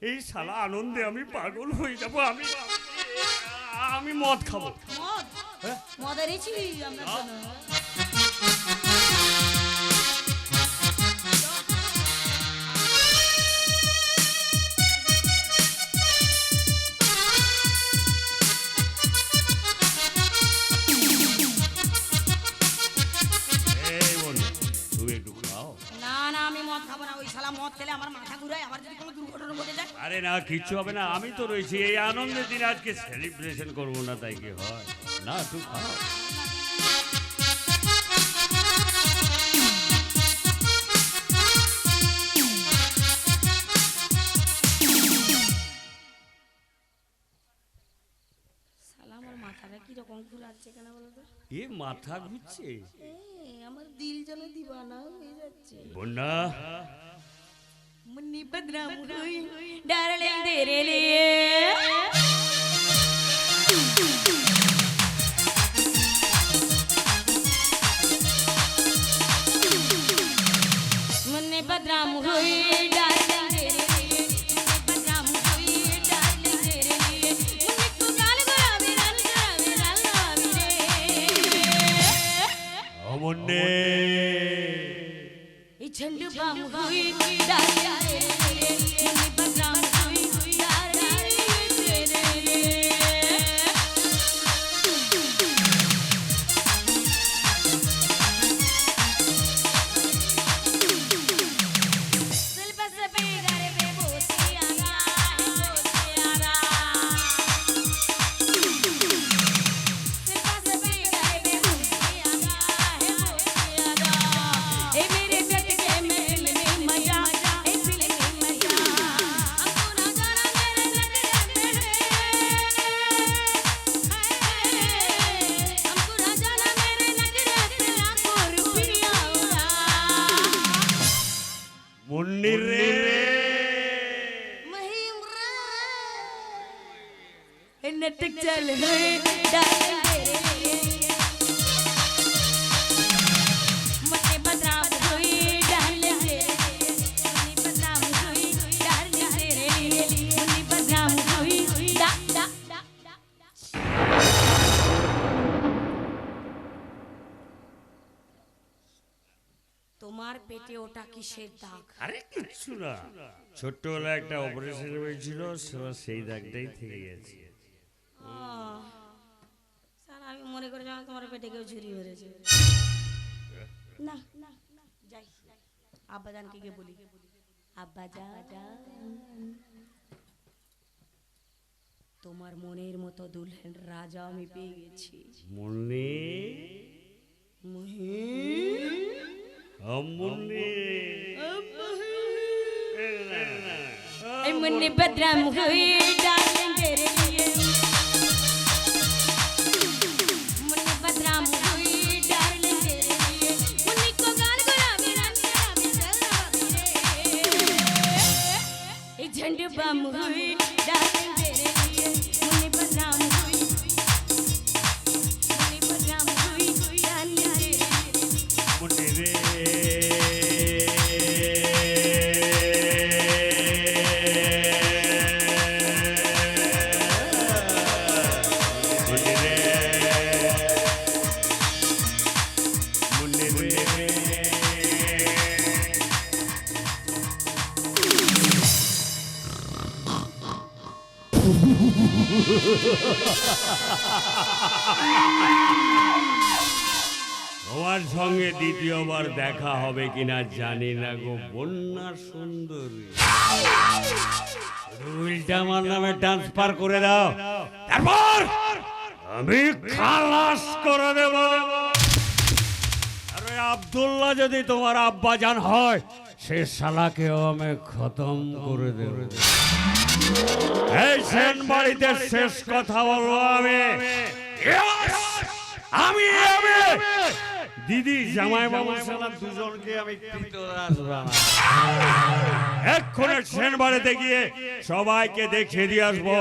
এই শালা আনন্দে আমি পাগল হয়ে যাবো। আমি মদ খাবো। মদ? মদ এনেছি আপনার জন্য। তুমি একটু খাও। না আমি মদ খাবো না। ওই শালা মদ খেলে আমার মাথা ঘুরায়, আবার যদি কোনো দুর্ঘটনা ঘটে যায়। আরে না, কিচ্ছু হবে না, আমি তো রয়েছি। এই আনন্দের দিনে আজকে সেলিব্রেশন করবো না তাই কি হয়? না তুই খাও। শালা আমার মাথাটা কিরকম ঘুরাচ্ছে কেন বলো তো? এ মাথা ঘুরছে? আমার দিল যেন দিবানা হয়ে যাচ্ছে। বন্যা मुन्नी बदनाम हुई डार्लिंग तेरे लिए। मुन्नी बदनाम हुई डार्लिंग तेरे लिए, मुन्नी बदनाम हुई डार्लिंग तेरे लिए, मुन्नी तू गाल गुलाबी रंग गुलाबी रे। অমনে झंड बम हुई डालिया रे, मुन्नी बदनाम हुई नाटक चल हुई डार्लिंग तेरे लिए मुन्नी बदनाम हुई डार्लिंग तेरे लिए मुन्नी बदनाम हुई डार्लिंग तेरे लिए मुन्नी बदनाम हुई डा डा डा তোমার পেটে ওটা কিসের দাগ? আরে কিচ্ছু না, ছোট্টবেলা একটা অপারেশন হয়েছিল, সেই দাগটাই থেকে গেছে। স্যার আমি মনে করে যাও তোমার পেটে কেউ ঝুরি মেরেছে। না যাই আব্বাজানকে গিয়ে বলি, আব্বাজান তোমার মনের মতো দুলহেন রাজা আমি পেয়ে গেছি। মুন্নি মুন্নি मुन्नी बदनाम हुई डार्लिंग तेरे लिए मुन्नी बदनाम हुई डार्लिंग तेरे लिए मुन्नी को गाल गुलाबी रंग रे झंड बम हुई डार्लिंग तेरे लिए मुन्नी बदनाम हुई मुन्नी बदनाम हुई डार्लिंग तेरे लिए मुन्नी रे তোমার সঙ্গে দ্বিতীয়বার দেখা হবে কিনা জানি না গো বন্যা সুন্দরী, উল্টা আমার নামে ট্রান্সফার করে দাও, তারপর আমি খালাস করে দেব। আরে আব্দুল্লাহ যদি তোমার আব্বাজান হয়, সে শালাকেও আমি খতম করে দেব। এই সেন বাড়িতে শেষ কথা বলবো আমি। আমি দিদি জামাই বাবু শালা দুজনকে আমি এক্ষুনি সেন বাড়িতে গিয়ে সবাইকে দেখিয়ে দিয়ে আসবো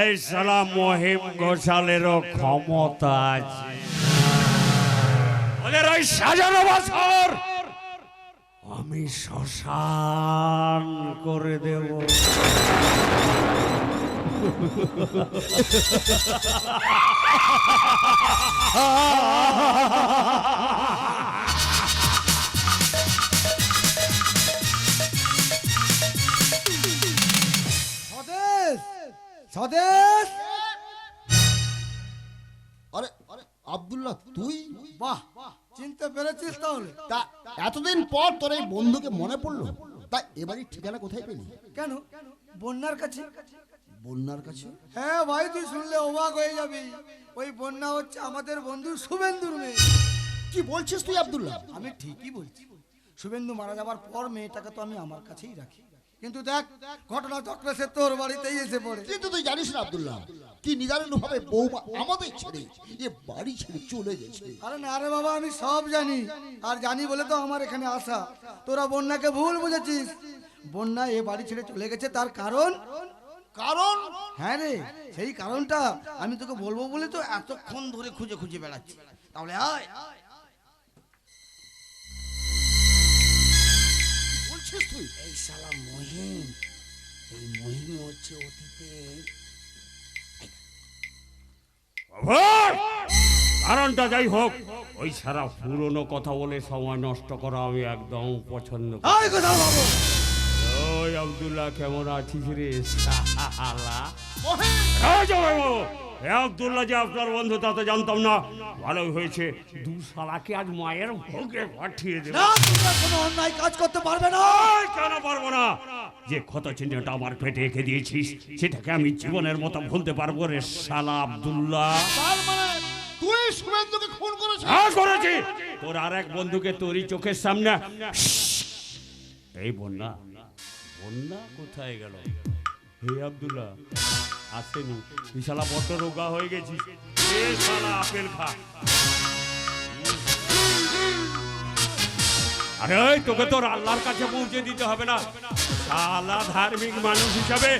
এই শালা মহিম ঘোষালেরও ক্ষমতা আছে। ওদের ওই সাজানো বছর আমি শ্মশান করে দেব। স্বদেশ স্বদেশ আরে আব্দুল্লাহ তুই? বাহ, চিনতে পেরেছিস তাহলে? তা এতদিন পর তোর এই বন্ধুকে মনে পড়লো, তা এবারই ঠিকানা কোথায় পেলি? কেন? বন্যার কাছে। বন্যার কাছে? হ্যাঁ ভাই, তুই শুনলে অবাক হয়ে যাবি। ওই বন্যা হচ্ছে আমাদের বন্ধু শুভেন্দুর মেয়ে। কি বলছিস তুই আব্দুল্লাহ? আমি ঠিকই বলছি। শুভেন্দু মারা যাবার পর মেয়েটাকে তো আমি আমার কাছেই রাখি, কিন্তু দেখ ঘটনা চক্রে সে তোর বাড়িতেই এসে পড়ে। কিন্তু তুই জানিস না আব্দুল্লাহ, কি নিদারুণ ভাবে বৌমা আমাদের ছেড়ে এ বাড়ি ছেড়ে চলে গেছে। আরে না রে বাবা, আমি সব জানি, আর জানি বলে তো আমার এখানে আসা। তোরা বন্যাকে ভুল বুঝেছিস। বন্যা এ বাড়ি ছেড়ে চলে গেছে, তার কারণ কারণ হ্যাঁ রে, সেই কারণটা আমি তোকে বলবো বলে তো এতক্ষণ ধরে খুঁজে খুঁজে বেড়াচ্ছি। তাহলে আয়। বলছিস তুই? এই শালা মহিম, এই মহিম হচ্ছে অতীতে। কারণটা যাই হোক, ওই সারা পুরনো কথা বলে সময় নষ্ট করা আমি একদম পছন্দ করি। ওই আব্দুল্লাহ কেমন আছিস রে? আব্দুল্লাহ যে আপনার বন্ধু তা তো জানতাম না। ভালোই হয়েছে, দু শালাকে আজ মায়ের ভোগে পাঠিয়ে দেব। কোনো অন্যায় কাজ করতে পারবে না। কেন পারবো না? যে ক্ষত চিহ্নটা আমার পেটে রেখে দিয়েছিস, সেটাকে আমি জীবনের মতো ভুলতে পারবো রে শালা আব্দুল্লাহ। তার মানে তুই শুভেন্দুকে খুন করেছিস? হ্যাঁ করেছি। তোর আর এক বন্ধুকে তোরই চোখের সামনে। এই বন্যা বন্যা কোথায় গেল? হে আব্দুল্লাহ আসেনি। তুই শালা বড্ড রোগা হয়ে গেছিস। এ শালা আপেল খা। আরে ওই তোকে তোর আল্লাহর কাছে পৌঁছে দিতে হবে না? শালা ধার্মিক মানুষ হিসাবে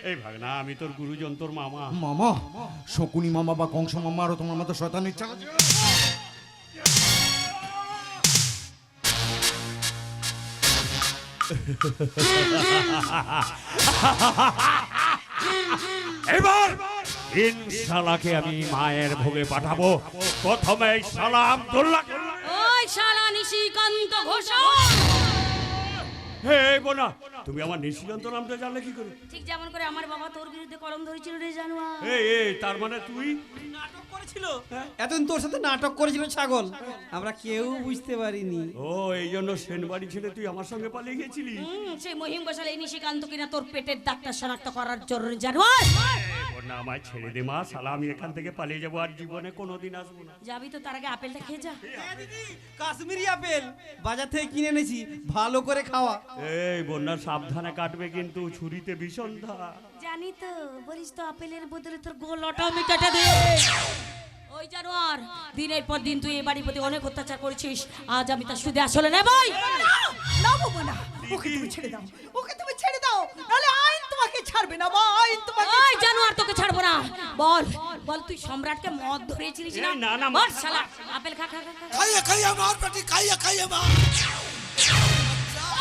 এই ভাগনা আমি তোর গুরুজন, তোর মামা। মামা, শকুনি মামা বা কংস মামা আরো তোমার মতো শয়তান ইচ্ছা আছে? এবার ইনশাআল্লাহকে আমি মায়ের ভোগে পাঠাবো। প্রথমে এই শালা আব্দুল্লাহ। ওই শালা নিশিকান্ত ঘোষাল, হে বোনা, তুমি আমার নিশিকান্ত নামটা জানলে কি করে? ঠিক যেমন করে আমার বাবা তোর বিরুদ্ধে কলম ধরেছিল রে জানোয়ার। এই তার মানে তুই নাটক করেছিল, এতদিন তোর সাথে নাটক করেছিল ছাগল, আমরা কেউ বুঝতে পারিনি। ও এই জন্য সেনবাড়ি ছেড়ে তুই আমার সঙ্গে পালিয়ে গেছিলি? সেই মহিম ঘোষাল এই নিশিকান্ত কিনা তোর পেটের ডাক্তার শনাক্ত করার জন্য জানোয়ার। না আমায় ছেড়ে দে মা, শালা আমি এখান থেকে পালিয়ে যাবো, আর জীবনে কোনোদিন আসবো না। যাবি তো তার আগে আপেলটা খেয়ে যা। কাশ্মীরি আপেল বাজার থেকে কিনে এনেছি, ভালো করে খাওয়া। এই বন্যা সাবধানে কাটবে কিন্তু, ছুরিতে ভীষণ ধার। জানি তো, বলিস তো আপেলের বদলে তোর গোলটা আমি কেটে দে। ওই জানোয়ার, দিনের পর দিন তুই এই বাড়ির প্রতি অনেক অত্যাচার করেছিস, আজ আমি তার সুদে আসলে নেবই। না বাবা না, ওকে তুমি ছেড়ে দাও, ওকে তুমি ছেড়ে দাও, নাহলে আইন তোমাকে ছাড়বে না মা, আইন তোমাকে। ওই জানোয়ার, তোকে ছাড়বো না। বল বল, তুই সম্রাটকে মদ ধরিয়েছিলিস না? না না বল শালা, আপেল খা খা খা খা। খাইয়ে খাইয়ে মার পেটি, খাইয়ে খাইয়ে মার।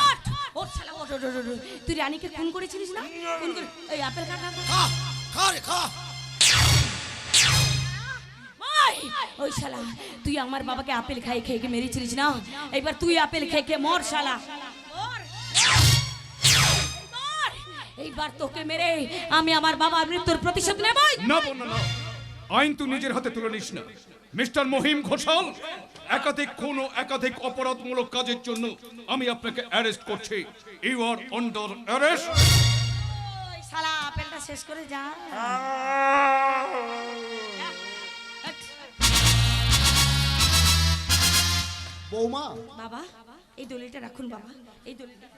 ওঠ, ওঠ শালা, ওঠ, ওঠ, ওঠ, ওঠ। তুই রানীকে খুন করেছিলিস না? খুন করে এই আপেল খা খা খা। খা খা রে খা। ওই শালা, তুই আমার বাবাকে আপেল খাইয়ে খেয়ে খেয়ে মেরেছিলিস না? এবার তুই আপেল খেয়ে খেয়ে মর শালা, মর। এইবার তোকে মেরে আমি আমার বাবার মৃত্যুর প্রতিশোধ নেবই। না বোন না, আইন তুই নিজের হাতে তুলে নিস না। মিস্টার মহিম ঘোষাল, একাধিক খুন ও একাধিক অপরাধমূলক কাজের জন্য আমি আপনাকে অ্যারেস্ট করছি। You are under arrest. ওই শালা, আপেলটা শেষ করে যা। বৌমা, বাবা, এই দলিলটা রাখুন বাবা, এই দলিলটা।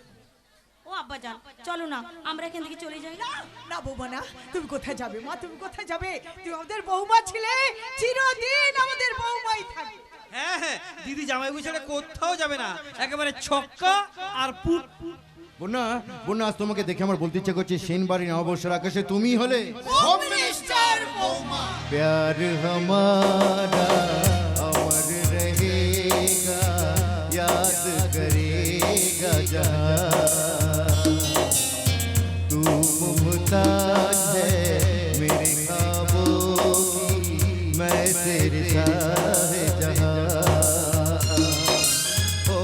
ও আব্বা যান, চলো না আমরা এখান থেকে চলে যাই। না বৌমা না, তুমি কোথায় যাবে মা, তুমি কোথায় যাবে? তুমি আমাদের বৌমা ছিলে, চিরদিন আমাদের বৌমাই থাকবে। হ্যাঁ হ্যাঁ, দিদি জামাইবু ছেড়ে কোথাও যাবে না, একেবারে ছক্কা আর পুট। বন্যা, বন্যা, আজ তোমাকে দেখে আমার বলতে ইচ্ছে করছে, সেনবাড়ি নববর্ষের আকাশে তুমি হলে হোম মিনিস্টার বৌমা। प्यार हमारा अमर रहेगा, याद करेगा जहाँ तू मुमताज है मेरे ख्वाबों की, मैं तेरे शाहजहां। ओ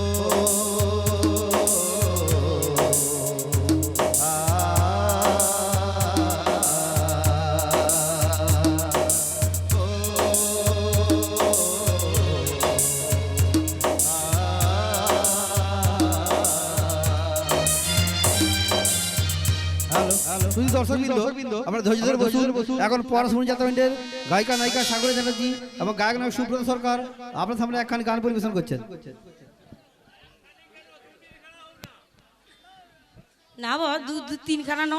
শুধু দর্শকবৃন্দ, আমরা ধৈর্য ধরে বসুন। এখন পড়াশুনো যাত্রাবৃন্দের গায়িকা নায়িকা সাগরে চ্যাটার্জি এবং গায়ক নায়ক সুব্রত সরকার আপনার সামনে একখানি গান পরিবেশন করছেন। না বাবা, তিনখানা নয়।